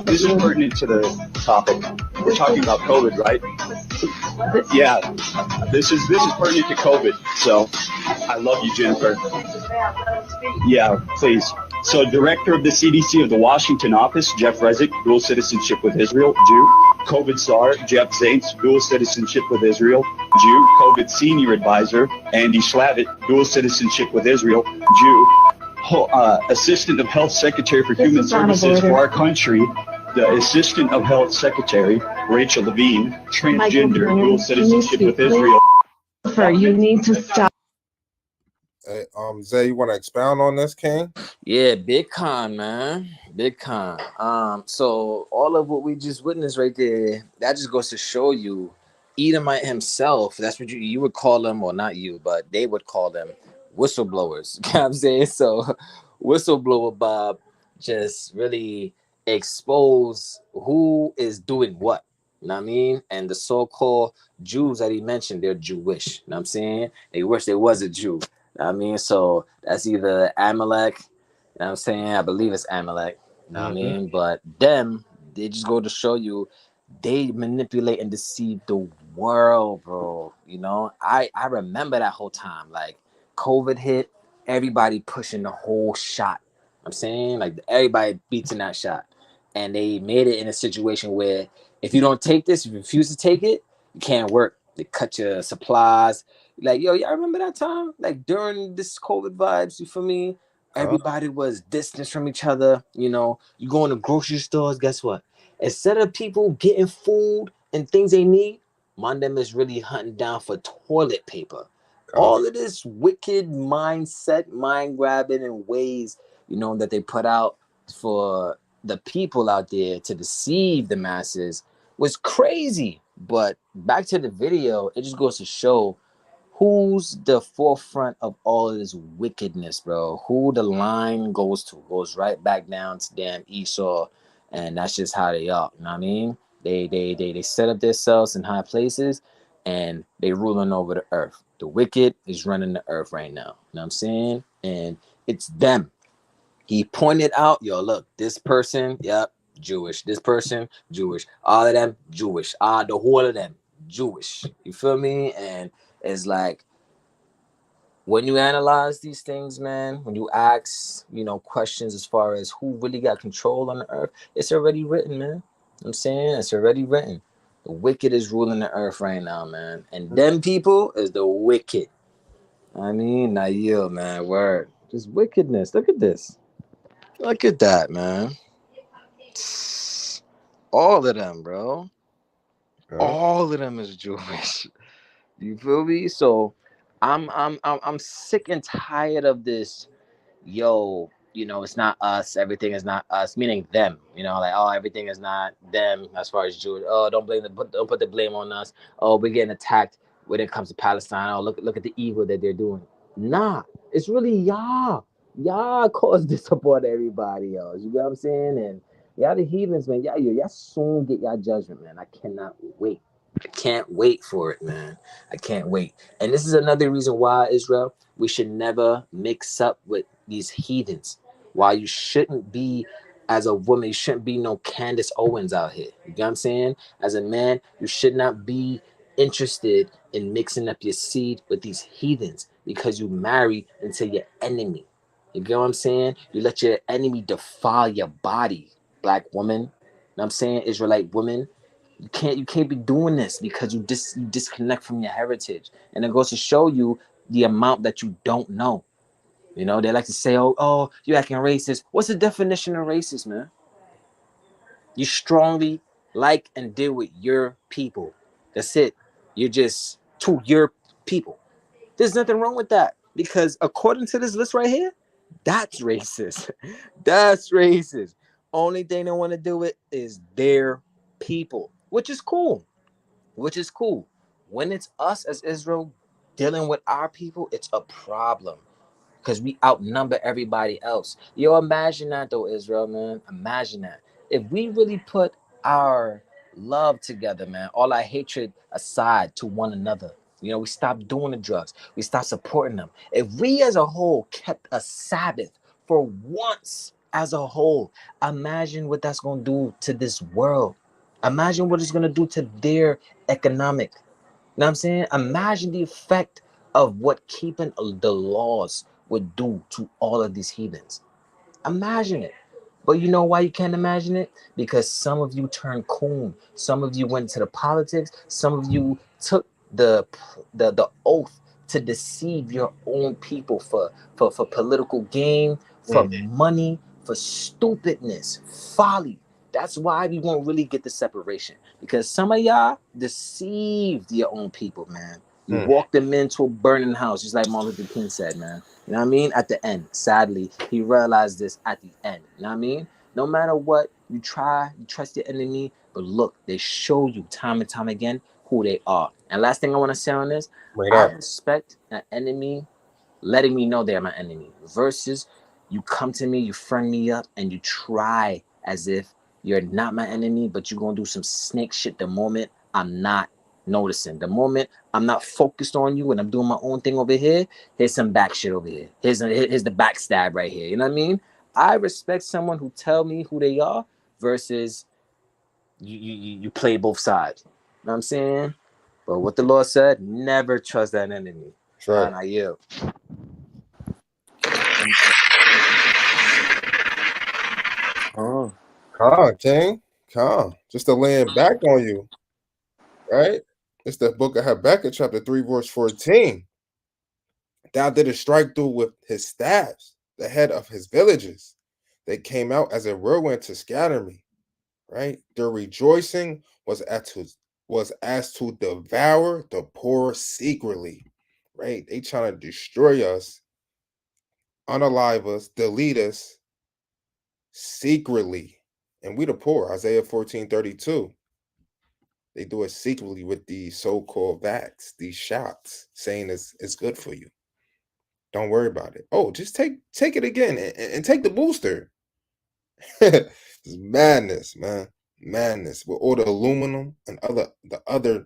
This is pertinent to the topic. We're talking about COVID, right? Yeah, this is pertinent to COVID. So, I love you, Jennifer. Yeah, please. So, director of the CDC of the Washington office, Jeff Resnick, dual citizenship with Israel, Jew. COVID czar, Jeff Zaints, dual citizenship with Israel, Jew. COVID senior advisor, Andy Slavitt, dual citizenship with Israel, Jew. Assistant of Health Secretary for Human Services for our country, the Assistant of Health Secretary, Rachel Levine, transgender, dual citizenship with Israel. You need to stop. Hey, Zay, you want to expound on this, King? Yeah, big con, man. Big con. So all of what we just witnessed right there, that just goes to show you Edomite himself, that's what you would call them, or not you, but they would call them whistleblowers. You know what I'm saying? So whistleblower Bob just really expose who is doing what. You know what I mean? And the so-called Jews that he mentioned, they're Jewish. You know what I'm saying? They wish there was a Jew. You know what I mean? So that's either Amalek, you know what I'm saying? I believe it's Amalek. You know what I mean? But them, they just go to show you they manipulate and deceive the world, bro. You know, I remember that whole time. Like COVID hit, everybody pushing the whole shot. I'm saying, like, everybody beating that shot. And they made it in a situation where if you don't take this, if you refuse to take it, you can't work. They cut your supplies. Like, yo, y'all remember that time? Like during this COVID vibes, you feel me? Everybody was distance from each other. You know, you go in the grocery stores, guess what? Instead of people getting food and things they need, Mondem is really hunting down for toilet paper. All of this wicked mindset, mind grabbing, and ways, you know, that they put out for the people out there to deceive the masses was crazy. But back to the video, it just goes to show who's the forefront of all of this wickedness, bro. Who the line goes to goes right back down to damn Esau, and that's just how they are. You know what I mean? They set up themselves in high places, and they ruling over the earth. The wicked is running the earth right now. You know what I'm saying? And it's them. He pointed out, yo, look, this person, yep, Jewish. This person, Jewish. All of them, Jewish. The whole of them, Jewish. You feel me? And it's like, when you analyze these things, man, when you ask, you know, questions as far as who really got control on the earth, it's already written, man. I'm saying it's already written. The wicked is ruling the earth right now, man. And them people is the wicked. I mean, not you, man. Word. Just wickedness. Look at this. Look at that, man. All of them, bro. All of them is Jewish. You feel me? So I'm sick and tired of this. Yo, you know, it's not us. Everything is not us. Meaning them. You know, like, oh, everything is not them as far as Jews. Oh, don't put the blame on us. Oh, we're getting attacked when it comes to Palestine. Oh, look at the evil that they're doing. Nah, it's really y'all. Y'all caused this upon everybody else. You know what I'm saying? And y'all the heathens, man. Y'all soon get y'all judgment, man. I cannot wait. I can't wait for it, man. I can't wait. And this is another reason why, Israel, we should never mix up with these heathens. Why you shouldn't be, as a woman, you shouldn't be no Candace Owens out here. You know what I'm saying? As a man, you should not be interested in mixing up your seed with these heathens, because you marry into your enemy. You get what I'm saying? You let your enemy defile your body, black woman. You know what I'm saying? Israelite woman. You can't be doing this, because you disconnect from your heritage. And it goes to show you the amount that you don't know. You know, they like to say, oh, you're acting racist. What's the definition of racist, man? You strongly like and deal with your people. That's it. You're just to your people. There's nothing wrong with that, because according to this list right here, that's racist. That's racist. Only thing they want to do with is their people, which is cool. when it's us as Israel dealing with our people, it's a problem because we outnumber everybody else. Yo, imagine that though, Israel, man. Imagine that. If we really put our love together, man, all our hatred aside to one another, you know, we stopped doing the drugs, we stopped supporting them. If we as a whole kept a Sabbath for once as a whole, imagine what that's going to do to this world. Imagine what it's going to do to their economic. You know what I'm saying? Imagine the effect of what keeping the laws would do to all of these heathens. Imagine it. But you know why you can't imagine it? Because some of you turned coon. Some of you went to the politics. Some of you took the oath to deceive your own people for political gain, for money, for stupidness, folly. That's why we won't really get the separation. Because some of y'all deceived your own people, man. You walked them into a burning house, just like Martin Luther King said, man. You know what I mean? At the end, sadly, he realized this at the end. You know what I mean? No matter what, you try, you trust your enemy, but look, they show you time and time again who they are. And last thing I want to say on this, I respect an enemy letting me know they're my enemy versus you come to me, you friend me up, and you try as if you're not my enemy, but you're going to do some snake shit the moment I'm not noticing. The moment I'm not focused on you and I'm doing my own thing over here, here's some back shit over here. Here's the backstab right here. You know what I mean? I respect someone who tell me who they are versus you play both sides. You know what I'm saying? But what the Lord said, never trust that enemy. That's right. And I yield. Calm, King. Calm. Just to land back on you, right? It's the book of Habakkuk, chapter 3, verse 14. Thou didst strike through with his staffs, the head of his villages. They came out as a whirlwind to scatter me, right? Their rejoicing was as to devour the poor secretly, right? They trying to destroy us, unalive us, delete us secretly. And we the poor, Isaiah 14:32. They do it secretly with these so-called vax, these shots, saying it's good for you. Don't worry about it. Oh, just take it again and take the booster. It's madness, man. Madness with all the aluminum and the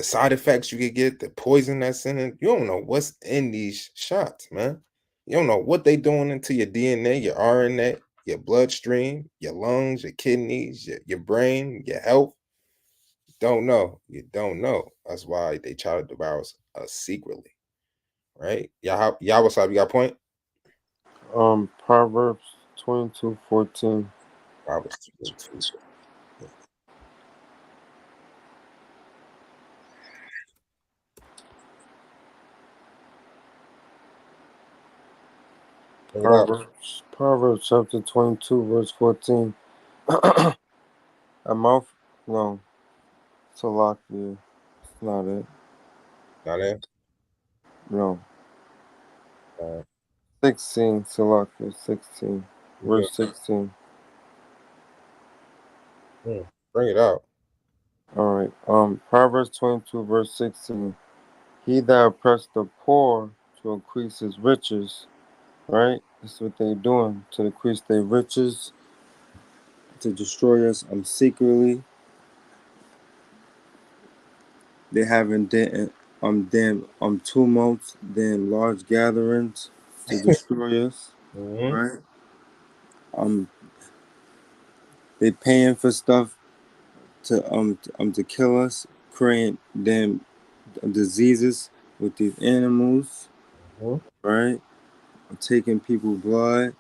side effects you could get, the poison that's in it. You don't know what's in these shots, man. You don't know what they doing into your DNA, your RNA, your bloodstream, your lungs, your kidneys, your brain, your health. Don't know. You don't know. That's why they try to devour us secretly. Right? Y'all what's up? You got a point? Proverbs 22:14. Proverbs 22. Proverbs chapter 22, verse 14. A mouth, no, Salakia. It's not it. Not it? No. 16, Salakia, 16. Verse 16. Bring it out. All right. Proverbs 22, verse 16. He that oppressed the poor to increase his riches, right? That's what they're doing, to increase their riches, to destroy us secretly. They having tumults, large gatherings to destroy us, right? They paying for stuff to kill us, creating them diseases with these animals, right? Taking people's blood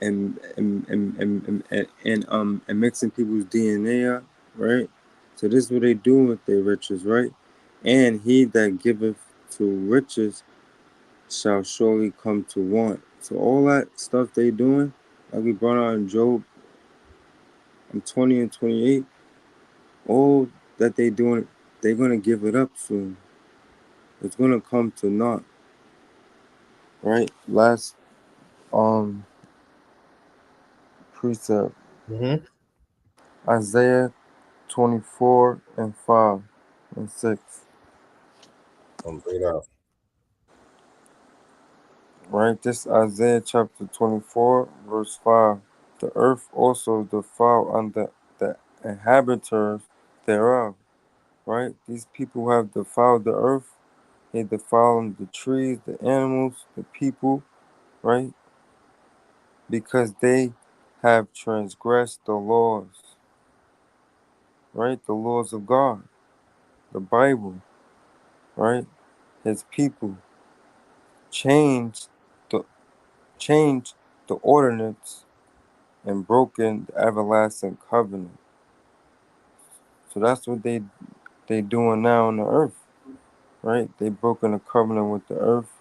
and mixing people's DNA up, right? So this is what they do with their riches, right? And he that giveth to riches shall surely come to want. So all that stuff they doing, like we brought out in Job 20 and 28, all that they doing, they're gonna give it up soon. It's gonna come to naught. Right? Last precept. Isaiah 24 and 5. and 6. Bring it out. Right? This Isaiah chapter 24, verse 5. The earth also defiled under the inhabitants thereof. Right? These people have defiled the earth. They defiled the trees, the animals, the people, right? Because they have transgressed the laws, right? The laws of God, the Bible, right? His people changed the ordinance and broken the everlasting covenant. So that's what they doing now on the earth, right? They broken the covenant with the earth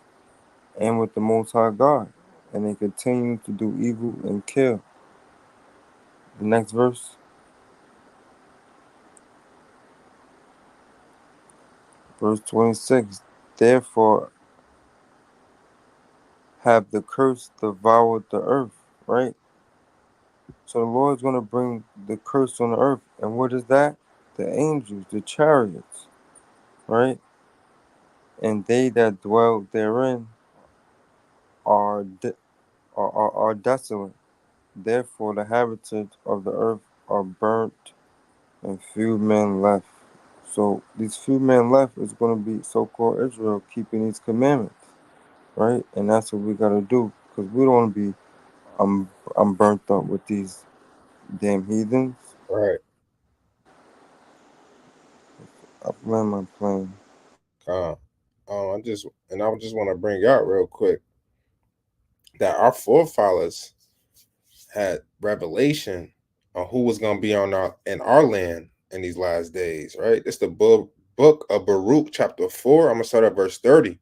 and with the Most High God, and they continue to do evil and kill. The next verse, verse 26. Therefore have the curse devoured the earth, right? So the Lord's going to bring the curse on the earth. And what is that? The angels, the chariots, right? And they that dwell therein are desolate. Therefore the inhabitants of the earth are burnt, and few men left. So these few men left is going to be so-called Israel keeping these commandments, right? And that's what we got to do, because we don't want to be I'm burnt up with these damn heathens. Right. I land my plane. I just want to bring out real quick that our forefathers had revelation on who was going to be in our land in these last days, right? It's the book of Baruch, chapter 4. I'm going to start at verse 30.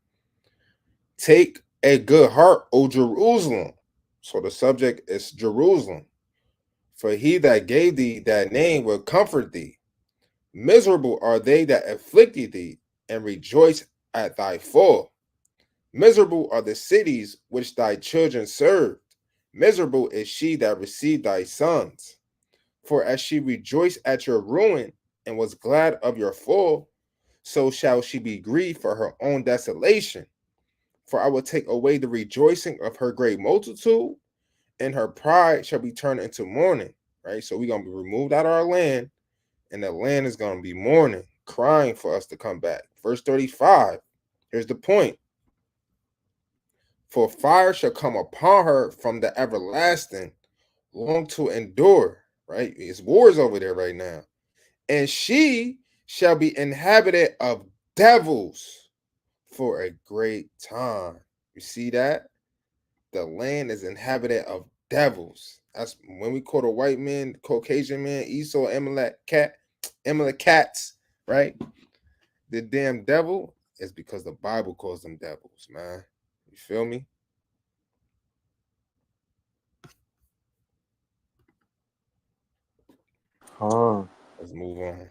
Take a good heart, O Jerusalem. So the subject is Jerusalem. For he that gave thee that name will comfort thee. Miserable are they that afflicted thee, and rejoice at thy fall. Miserable are the cities which thy children served. Miserable is she that received thy sons. For as she rejoiced at your ruin and was glad of your fall, so shall she be grieved for her own desolation. For I will take away the rejoicing of her great multitude, and her pride shall be turned into mourning. Right? So we're going to be removed out of our land, and the land is going to be mourning, crying for us to come back. Verse 35. Here's the point. For fire shall come upon her from the everlasting, long to endure. Right? It's wars over there right now. And she shall be inhabited of devils for a great time. You see that? The land is inhabited of devils. That's when we call the white man, Caucasian man, Esau, Amalekats, right? The damn devil is because the Bible calls them devils, man. You feel me? Let's move on.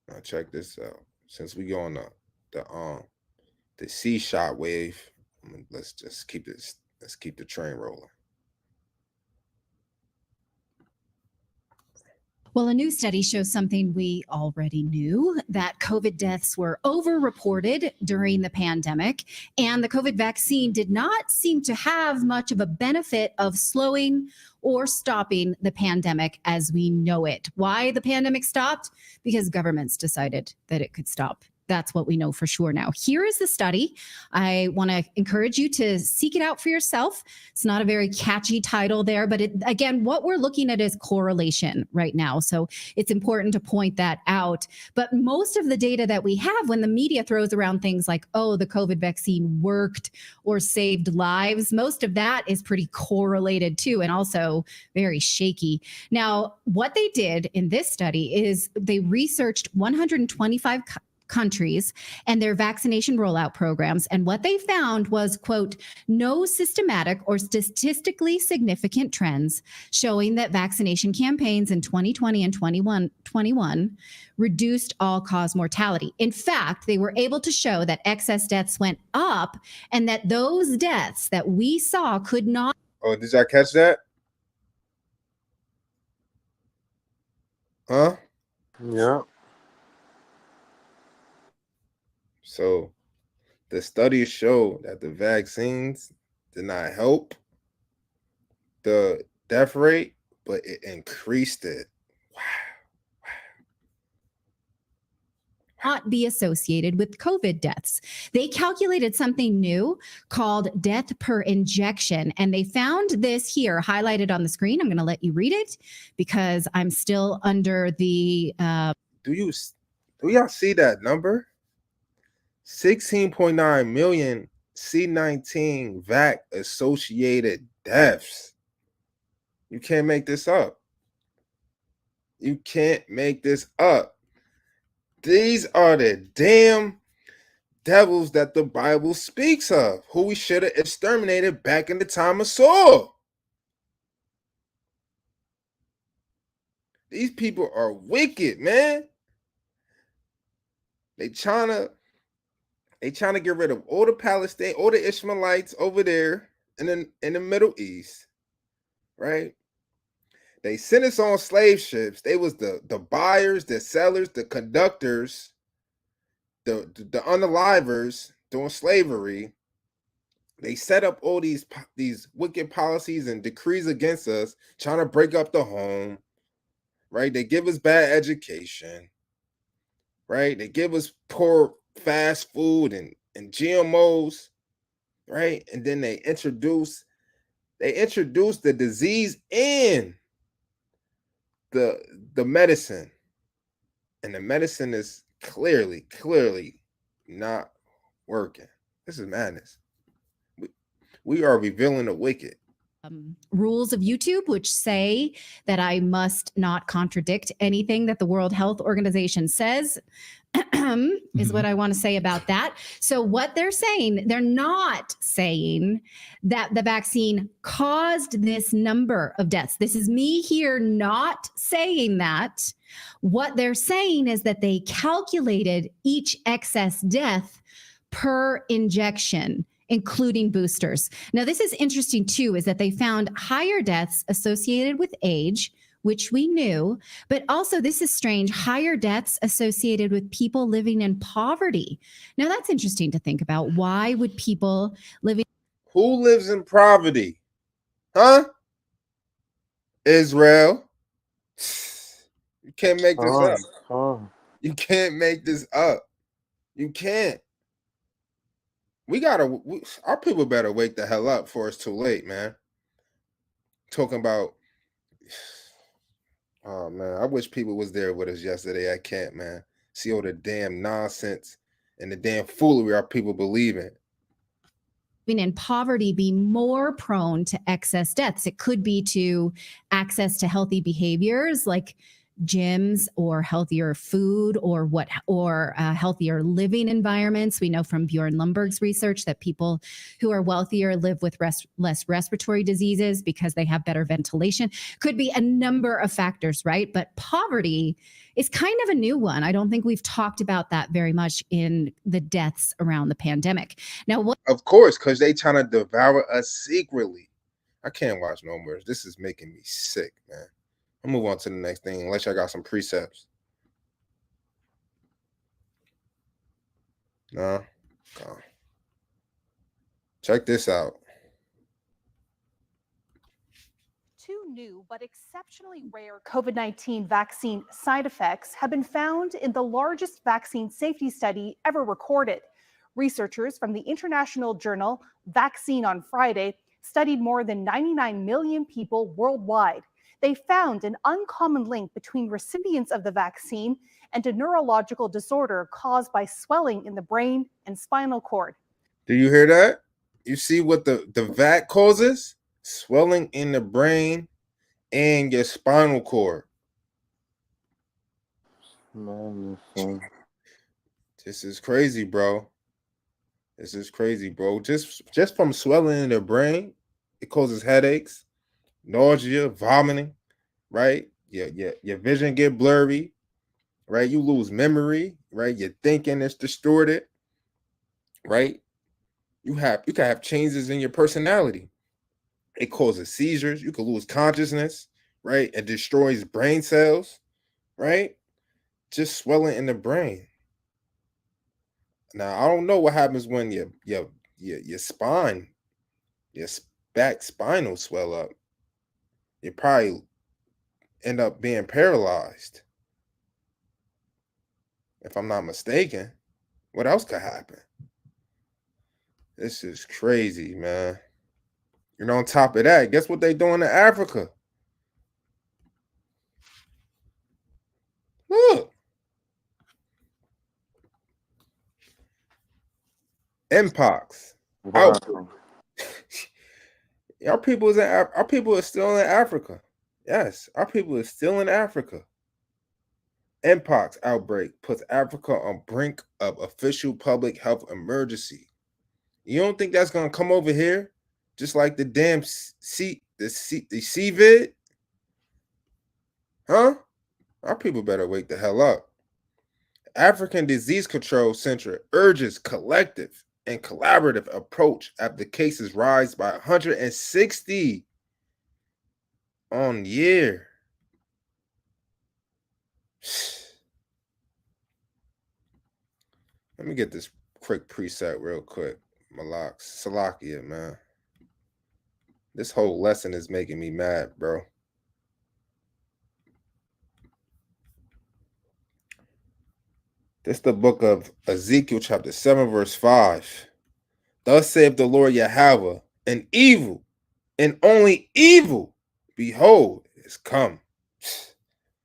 Now check this out. Since we go on the C shot wave, let's keep the train rolling. Well, a new study shows something we already knew, that COVID deaths were overreported during the pandemic, and the COVID vaccine did not seem to have much of a benefit of slowing or stopping the pandemic as we know it. Why the pandemic stopped? Because governments decided that it could stop. That's what we know for sure now. Here is the study. I want to encourage you to seek it out for yourself. It's not a very catchy title there, but again, what we're looking at is correlation right now. So it's important to point that out. But most of the data that we have when the media throws around things like, oh, the COVID vaccine worked or saved lives, most of that is pretty correlated too, and also very shaky. Now, what they did in this study is they researched 125 countries and their vaccination rollout programs. And what they found was, quote, no systematic or statistically significant trends showing that vaccination campaigns in 2020 and 2021 reduced all-cause mortality. In fact, they were able to show that excess deaths went up and that those deaths that we saw could not. Oh, did y'all catch that? Huh? Yeah. So the studies show that the vaccines did not help the death rate, but it increased it. Not be associated with COVID deaths. They calculated something new called death per injection, and they found this here highlighted on the screen. I'm going to let you read it because I'm still under the. Do y'all see that number? 16.9 million C19 vac associated deaths. You can't make this up. You can't make this up. These are the damn devils that the Bible speaks of, who we should have exterminated back in the time of Saul. These people are wicked, man. They trying to get rid of all the Palestine, all the Ishmaelites over there in the Middle East, right? They sent us on slave ships. They was the buyers, the sellers, the conductors, the unalivers during slavery. They set up all these wicked policies and decrees against us, trying to break up the home, right? They give us bad education, right? They give us poor fast food and GMOs, right? And then they introduce the disease in the medicine, and the medicine is clearly not working. This is madness. We are revealing the wicked. Rules of YouTube, which say that I must not contradict anything that the World Health Organization says, is what I want to say about that. So what they're saying, they're not saying that the vaccine caused this number of deaths. This is me here not saying that. What they're saying is that they calculated each excess death per injection, including boosters. Now, this is interesting too, is that they found higher deaths associated with age, which we knew, but also this is strange, higher deaths associated with people living in poverty. Now, that's interesting to think about. Why would people living? Who lives in poverty? Huh? Israel. You can't make this up. You can't make this up. You can't. Our people better wake the hell up before it's too late, man. Talking about, oh man, I wish people was there with us yesterday at camp, man. See all the damn nonsense and the damn foolery our people believe in. In poverty be more prone to excess deaths. It could be to access to healthy behaviors like gyms or healthier food or healthier living environments. We know from Bjorn Lundberg's research that people who are wealthier live with less respiratory diseases because they have better ventilation. Could be a number of factors, right? But poverty is kind of a new one. I don't think we've talked about that very much in the deaths around the pandemic. Now, what? Of course, because they trying to devour us secretly. I can't watch no more. This is making me sick, man. I'll move on to the next thing, unless I got some precepts. No. Check this out. Two new but exceptionally rare COVID-19 vaccine side effects have been found in the largest vaccine safety study ever recorded. Researchers from the international journal Vaccine on Friday studied more than 99 million people worldwide. They found an uncommon link between recipients of the vaccine and a neurological disorder caused by swelling in the brain and spinal cord. Do you hear that? You see what the vac causes? Swelling in the brain and your spinal cord. This is crazy, bro. This is crazy, bro. Just from swelling in the brain, it causes headaches, nausea, vomiting, right? Your vision get blurry, right? You lose memory, right? Your thinking is distorted, right? You can have changes in your personality. It causes seizures. You can lose consciousness, right? It destroys brain cells, right? Just swelling in the brain. Now I don't know what happens when your spine, your back spinal swell up. You probably end up being paralyzed. If I'm not mistaken. What else could happen? This is crazy, man. And on top of that, guess what they doing in Africa? Look. Mpox. Wow. Our people are still in Africa. Yes, our people are still in Africa. Mpox outbreak puts Africa on brink of official public health emergency. You don't think that's gonna come over here, just like the damn the CVID? Huh? Our people better wake the hell up. African Disease Control Center urges collective and collaborative approach after cases rise by 160 on year. Let me get this quick preset real quick. Malak, Salakia, man. This whole lesson is making me mad, bro. This is the book of Ezekiel, chapter 7, verse 5. Thus saith the Lord Yahweh, an evil, and only evil, behold, is come.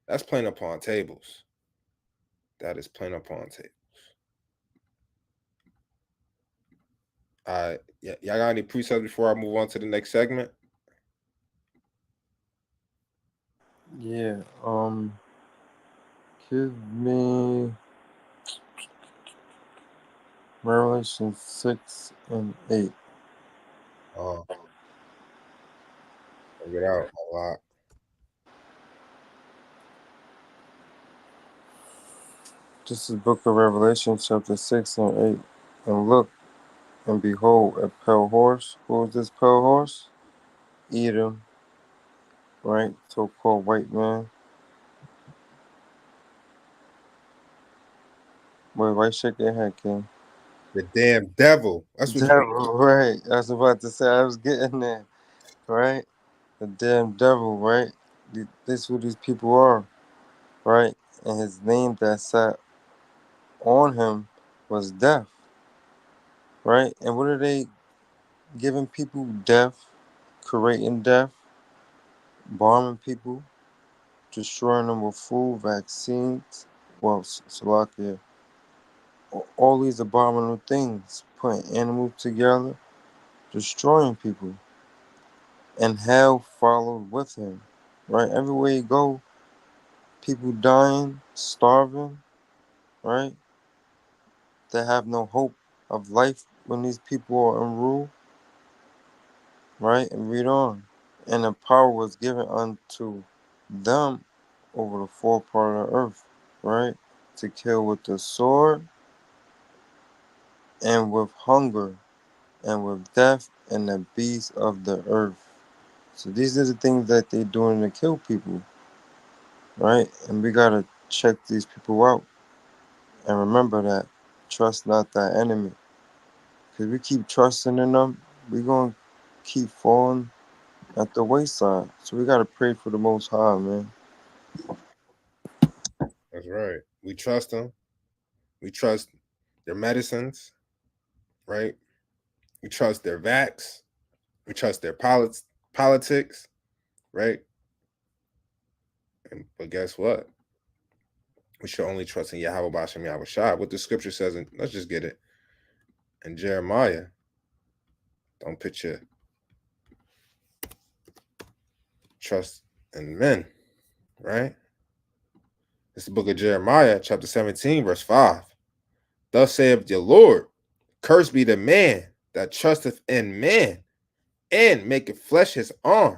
That's plain upon tables. That is plain upon tables. All right. Y'all got any precepts before I move on to the next segment? Yeah. Give me Revelation 6 and 8. Oh. Bring it out a lot. This is the book of Revelation, chapter 6 and 8. And look, and behold, a pale horse. Who is this pale horse? Edom, right? So-called white man. Wait, why shake your head, King? The damn devil. That's what devil, right. I was about to say, I was getting there, right? The damn devil, right? This is who these people are, right? And his name that sat on him was death, right? And what are they giving people? Death, creating death, bombing people, destroying them with food, vaccines, well, Salakia, all these abominable things, putting animals together, destroying people. And hell followed with him, right? Everywhere you go, people dying, starving, right? They have no hope of life when these people are in rule, right? And read on. And the power was given unto them over the four part of the earth, right? To kill with the sword and with hunger and with death and the beasts of the earth. So these are the things that they're doing to kill people, right? And we gotta check these people out and remember that trust not thy enemy. Because we keep trusting in them, we're gonna keep falling at the wayside. So we gotta pray for the Most High, man. That's right. We trust them. We trust their medicines, right? We trust their vax. We trust their politics, right? But guess what? We should only trust in Yahweh Bashem Yahweh Shai. What the scripture says, and let's just get it. In Jeremiah, don't put your trust in men, right? It's the book of Jeremiah, chapter 17, verse 5. Thus saith the Lord, cursed be the man that trusteth in man, and maketh flesh his arm,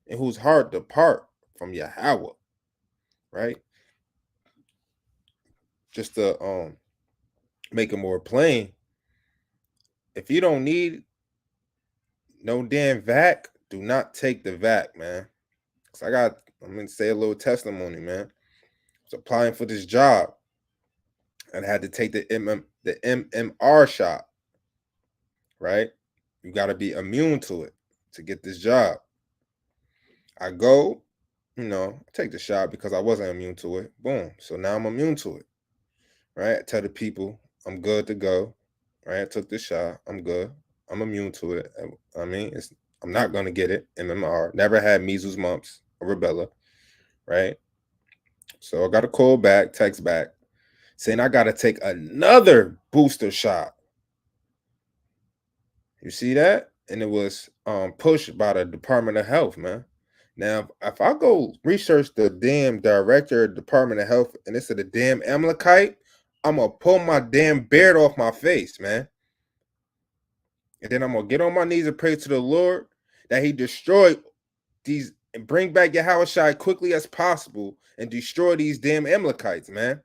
and whose heart depart from Yahweh. Right? Just to make it more plain, if you don't need no damn vac, do not take the vac, man. Cause I'm gonna say a little testimony, man. was applying for this job, and I had to take the MMR shot. Right? You got to be immune to it to get this job. I go, take the shot because I wasn't immune to it. Boom. So now I'm immune to it. Right? I tell the people I'm good to go. Right? I took the shot. I'm good. I'm immune to it. I mean, I'm not going to get it. MMR. Never had measles, mumps, or rubella. Right? So I got a call back, text back, saying I got to take another booster shot. You see that? And it was pushed by the Department of Health, man. Now, if I go research the damn director of Department of Health and it's the damn Amalekite, I'm going to pull my damn beard off my face, man. And then I'm going to get on my knees and pray to the Lord that he destroy these and bring back Yahushua quickly as possible and destroy these damn Amalekites, man.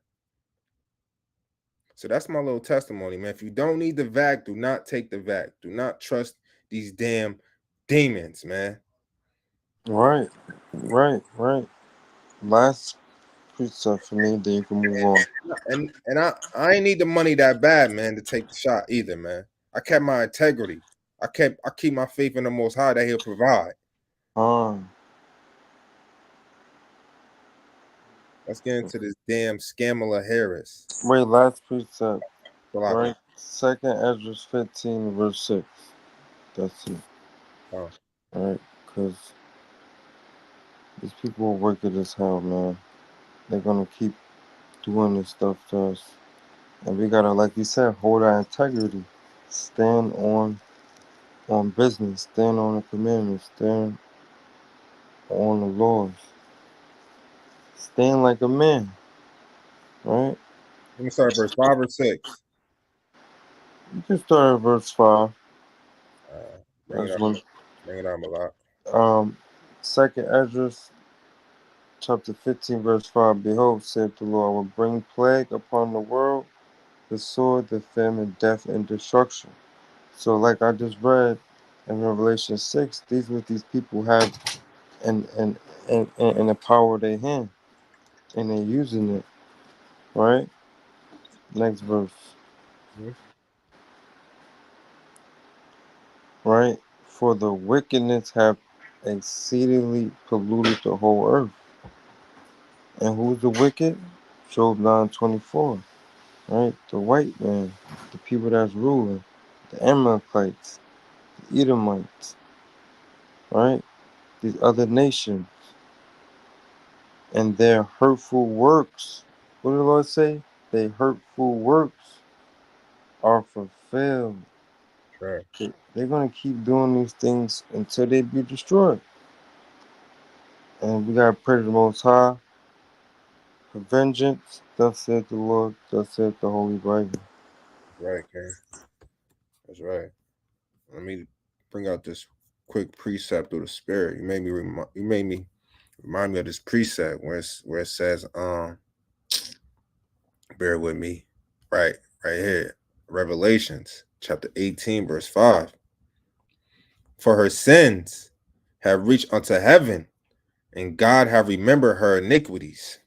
So that's my little testimony, man. If you don't need the vac, do not take the vac. Do not trust these damn demons, man. Right. Last precept for me, then you can move on. And I ain't need the money that bad, man, to take the shot either, man. I kept my integrity. I keep my faith in the Most High that He'll provide. Let's get into this damn Scamala Harris. Wait, last precept. Well, Right. 2nd Ezra 15, verse 6. That's it. Oh. All right, because these people are wicked as hell, man. They're gonna keep doing this stuff to us, and we gotta, like you said, hold our integrity, stand on business, stand on the commandments, stand on the laws, stand like a man, right? Let me start at verse 5 or 6. You can start at verse 5. Bring it up a lot. 2nd Ezra chapter 15, verse 5. Behold, said the Lord, I will bring plague upon the world, the sword, the famine, death, and destruction. So, like I just read in Revelation 6, these what these people have and the power of their hand, and they're using it, right? Next verse. Mm-hmm. Right? For the wickedness have exceedingly polluted the whole earth. And who's the wicked? Job 9:24. Right? The white man, the people that's ruling, the Amalekites, the Edomites, right? These other nations and their hurtful works. What did the Lord say? Their hurtful works are fulfilled. Sure. They're going to keep doing these things until they be destroyed. And we got to pray to the Most High for vengeance. Thus said the Lord, thus said the Holy Bible. That's right, King. That's right. Let me bring out this quick precept of the Spirit. You made me remind me of this precept where it says, bear with me, right here, Revelations chapter 18, verse 5. For her sins have reached unto heaven, and God have remembered her iniquities.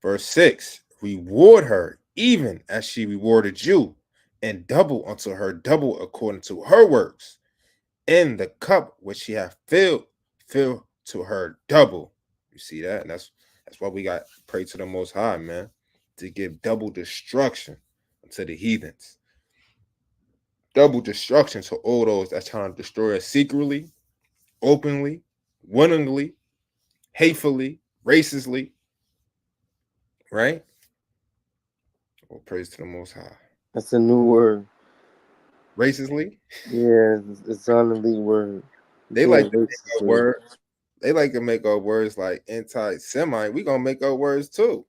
Verse 6, reward her even as she rewarded you, and double unto her double according to her works. In the cup which she hath filled, fill to her double. You see that? And that's why we got pray to the Most High, man, to give double destruction to the heathens. Double destruction to all those that's trying to destroy us secretly, openly, willingly, hatefully, racistly. Right? Well, praise to the Most High. That's a new word. Racistly? Yeah, it's on the lead word. They like to make up words. They like to make up words like anti-Semite. We gonna make up words too.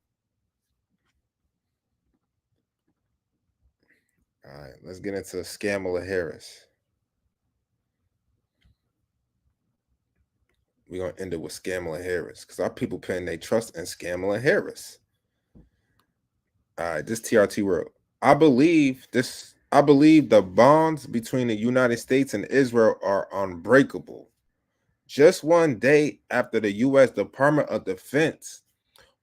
All right, let's get into Scamala Harris. We're gonna end it with Scamala Harris because our people putting their trust in Scamala Harris. All right, this TRT world. I believe the bonds between the United States and Israel are unbreakable. Just one day after the U.S. Department of Defense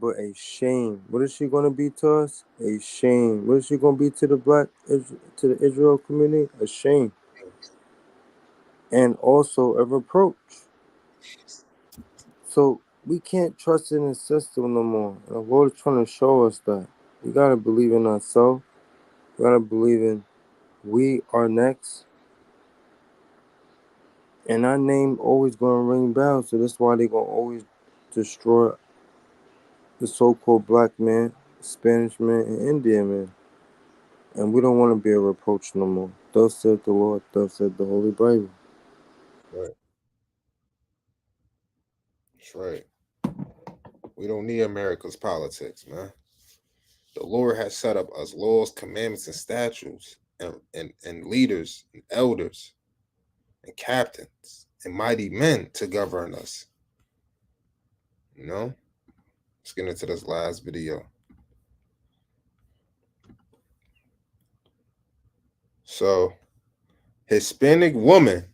but a shame. What is she going to be to us? A shame. What is she going to be to the Israel community? A shame. And also a reproach. So we can't trust in the system no more. And the Lord is trying to show us that. We got to believe in ourselves. We got to believe in we are next. And our name always going to ring bells. So that's why they're going to always destroy the so-called black man, Spanish man, and Indian man. And we don't want to be a reproach no more. Thus said the Lord, thus said the Holy Bible. Right. That's right. We don't need America's politics, man. The Lord has set up us laws, commandments, and statutes, and leaders, and elders, and captains, and mighty men to govern us. You know? Let's get into this last video. So, Hispanic woman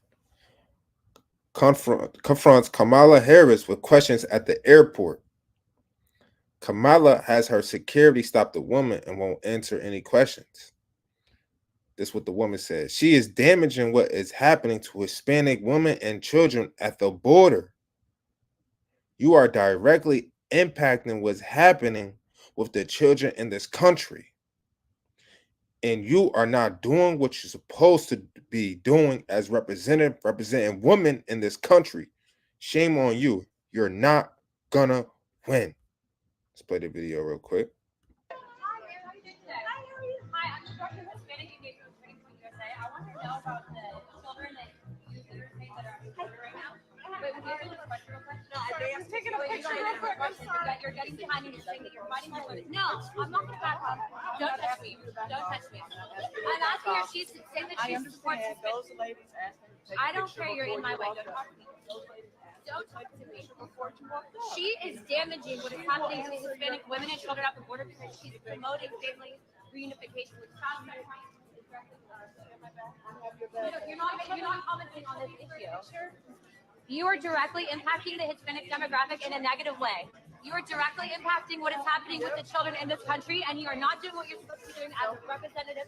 confronts Kamala Harris with questions at the airport. Kamala has her security stop the woman and won't answer any questions. This is what the woman says. She is damaging what is happening to Hispanic women and children at the border. You are directly impacting what's happening with the children in this country. And you are not doing what you're supposed to be doing as representing women in this country. Shame on you. You're not gonna win. Let's play the video real quick. Taking a picture real quick. I'm sorry. You're getting behind me and saying that you're fighting my women. No, I'm not going to back up. Don't touch me. Don't touch me. I'm asking her. She's saying that she supports those ladies asking. I don't care. You're in my way. Don't talk to me. Don't talk to me. She is damaging what is happening to Hispanic women and children at the border because she's promoting family reunification with child sacrifice. You're not commenting on this issue. You are directly impacting the Hispanic demographic in a negative way. You are directly impacting what is happening with the children in this country, and you are not doing what you're supposed to be doing as a representative,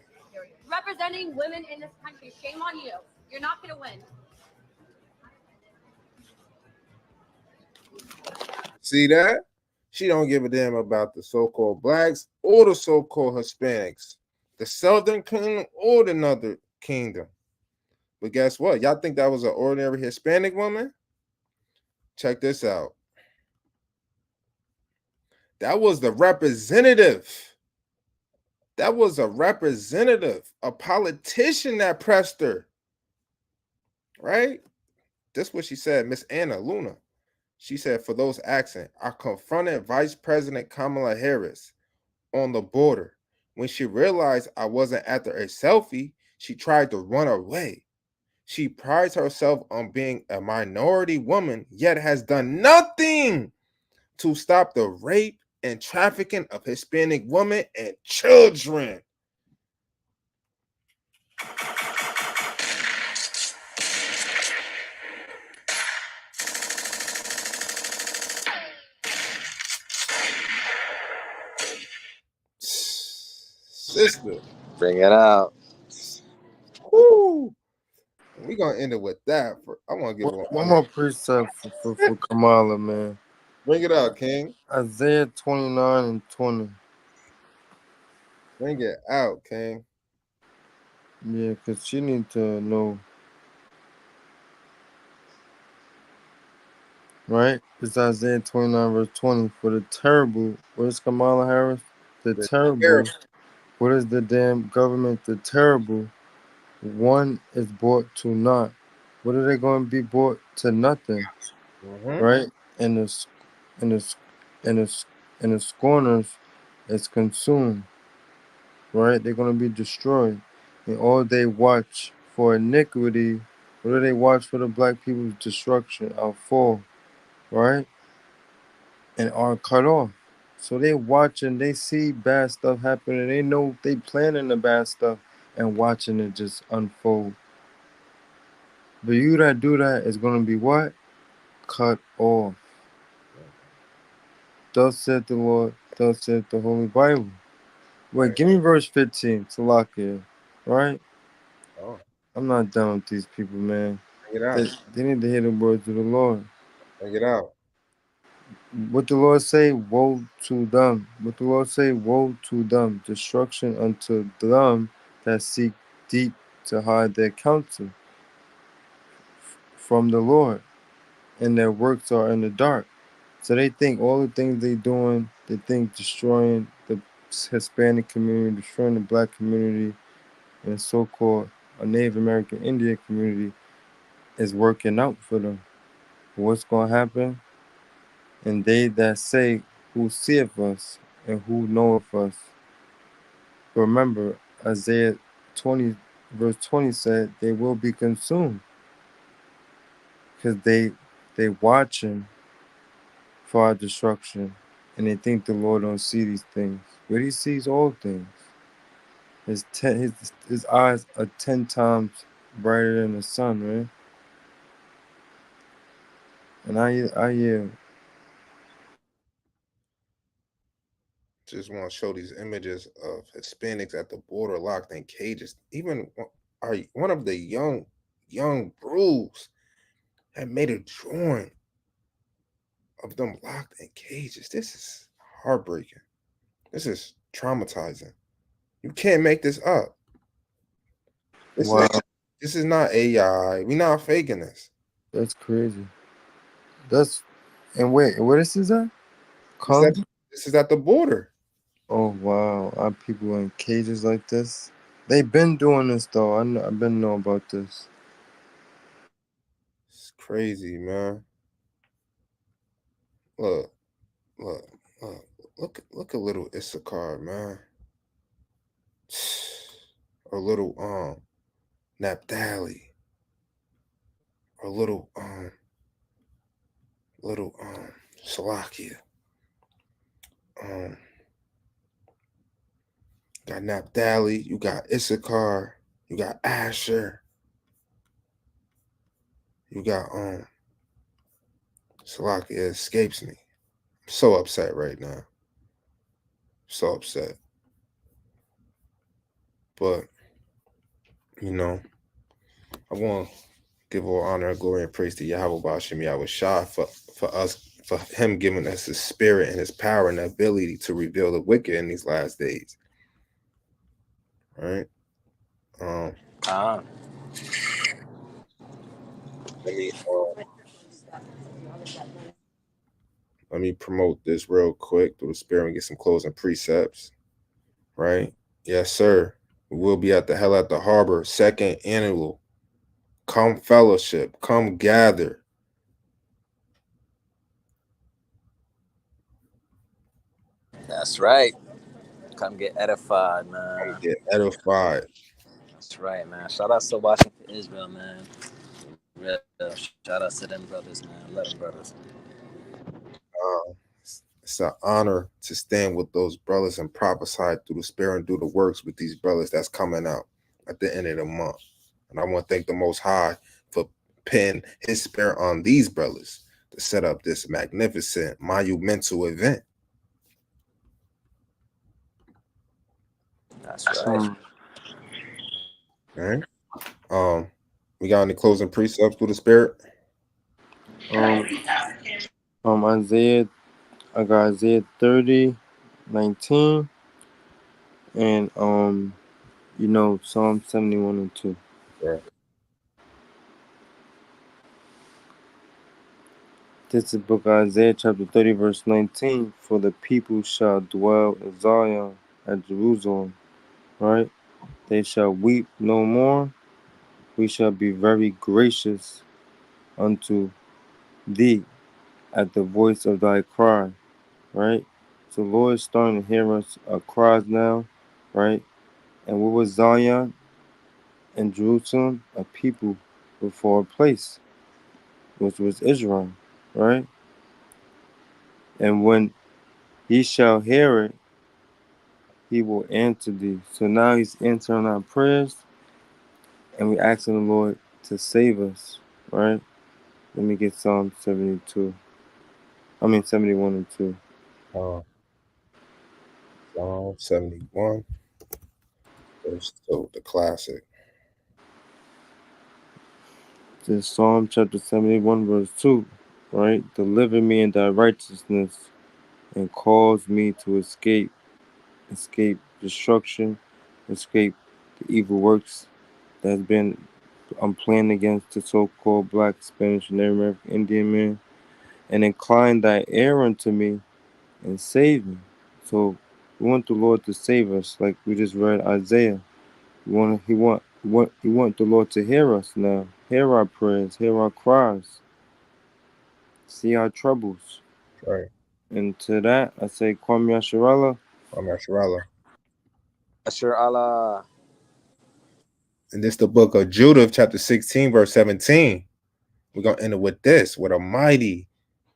representing women in this country. Shame on you. You're not going to win. See that? She don't give a damn about the so-called blacks or the so-called Hispanics, the Southern Kingdom or the Northern Kingdom. But guess what? Y'all think that was an ordinary Hispanic woman? Check this out. That was the representative. That was a representative, a politician that pressed her. Right? That's what she said, Miss Anna Luna. She said, for those asking, I confronted Vice President Kamala Harris on the border. When she realized I wasn't after a selfie, she tried to run away. She prides herself on being a minority woman, yet has done nothing to stop the rape and trafficking of Hispanic women and children. Sister. Bring it out. Woo. We're going to end it with that. I want to give one more precept for Kamala, man. Bring it out, King. Isaiah 29 and 20. Bring it out, King. Yeah, because she need to know. Right? It's Isaiah 29 verse 20. For the terrible, what is Kamala Harris? The terrible. What is the damn government? The terrible. One is brought to naught. What are they going to be brought to? Nothing. Right? And the scorners is consumed. Right? They're going to be destroyed. And all they watch for iniquity, what do they watch for? The black people's destruction, our fall. Right? And are cut off. So they watching, they see bad stuff happening. They know they planning the bad stuff and watching it just unfold. But you that do that is going to be what? Cut off. Thus said the Lord, thus said the Holy Bible. Wait, give me verse 15 to lock here, right? Oh, I'm not done with these people, man. bring it out. They need to hear the words of the Lord. Bring it out. What the Lord say, woe to them. What the Lord say, woe to them. Destruction unto them that seek deep to hide their counsel from the Lord, and their works are in the dark. So they think all the things they doing, they think destroying the Hispanic community, destroying the black community, and so-called a Native American Indian community is working out for them. What's going to happen? And they that say, who seeth us and who knoweth us. Remember, Isaiah 20, verse 20 said, they will be consumed because they watching for our destruction, and they think the Lord don't see these things. But he sees all things. His eyes are 10 times brighter than the sun, right? And I yield. Just want to show these images of Hispanics at the border locked in cages. Even one of the young Brews had made a drawing of them locked in cages. This is heartbreaking. This is traumatizing. You can't make this up. Wow, This is not AI. We're not faking this. that's crazy. And wait, where this is at? This is at the border. Oh wow, our people in cages like this. They've been doing this though. I've been knowing about this. It's crazy, man. Look, look, look at little Issachar, man. Or little Naphtali. Or little Salakia. Got Naphtali, you got Issachar, you got Asher, you got Salakia. It escapes me. I'm so upset right now. So upset. But I want to give all honor, glory, and praise to Yahweh Bashem Yahweh Shah for him giving us his spirit and his power and the ability to reveal the wicked in these last days. Right? Let me promote this real quick through the spirit and get some closing precepts. Right? Yes, sir. We will be at the Hell at the Harbor, second annual. Come fellowship, come gather. That's right. Come get edified, man. Come get edified. That's right, man. Shout out to watching for Israel, man. Real. Shout out to them brothers, man. Love them brothers. It's an honor to stand with those brothers and prophesy through the spirit and do the works with these brothers that's coming out at the end of the month. And I want to thank the Most High for penning his spirit on these brothers to set up this magnificent, monumental event. That's right. All right. We got any closing precepts through the spirit? Isaiah, I got Isaiah 30:19, and Psalm 71 and 2. Right. This is the book of Isaiah chapter 30 verse 19. For the people shall dwell in Zion at Jerusalem, right? They shall weep no more. We shall be very gracious unto thee at the voice of thy cry, right? So the Lord is starting to hear us cries now, right? And what was Zion and Jerusalem? A people before a place, which was Israel, right? And when he shall hear it, he will answer thee. So now he's answering our prayers, and we asking the Lord to save us, right? Let me get Psalm 71 and 2. Psalm 71, verse 2, the classic. This Psalm chapter 71, verse 2, right? Deliver me in thy righteousness and cause me to escape destruction, escape the evil works that's been I'm playing against the so-called black, Spanish, and Native American Indian man, and incline thy ear unto me and save me. So we want the Lord to save us, like we just read Isaiah. He want the Lord to hear us now, hear our prayers, hear our cries, see our troubles. Right. And to that, I say, Kwame Yasharala. Kwame Yasharala. Asher Allah. And this the book of Judah, chapter 16, verse 17. We're going to end it with this, with a mighty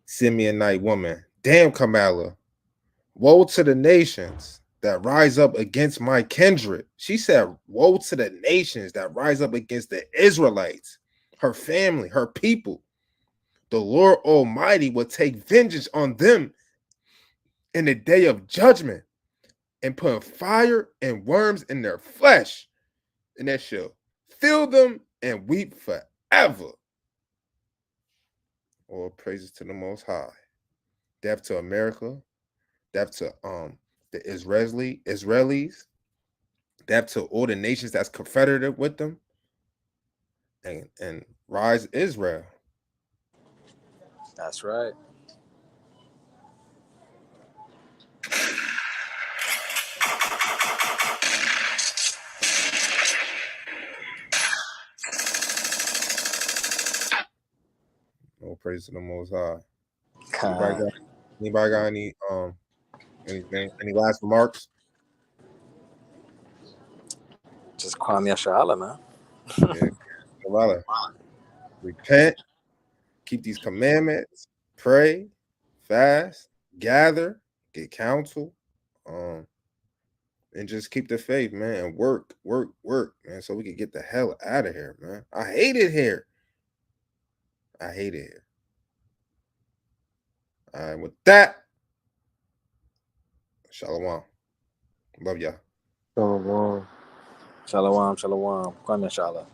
Simeonite woman. Damn, Kamala. Woe to the nations that rise up against my kindred. She said, woe to the nations that rise up against the Israelites, her family, her people. The Lord Almighty will take vengeance on them in the day of judgment and put fire and worms in their flesh, and that shall fill them and weep forever. All praises to the Most High. Death to America. Death to the Israelis. Death to all the nations that's confederated with them. And rise Israel. That's right. All praise to the Most High. God. Anybody got any anything? Any last remarks? Just Kwame Yasharala, man. Yeah. Well, repent, keep these commandments, pray, fast, gather, get counsel, and just keep the faith, man, and work, man, so we can get the hell out of here, man. I hate it here. I hate it here. All right, with that, Shalom. Love y'all. Shalom. Shalom, shalom. Kwame Yasharala.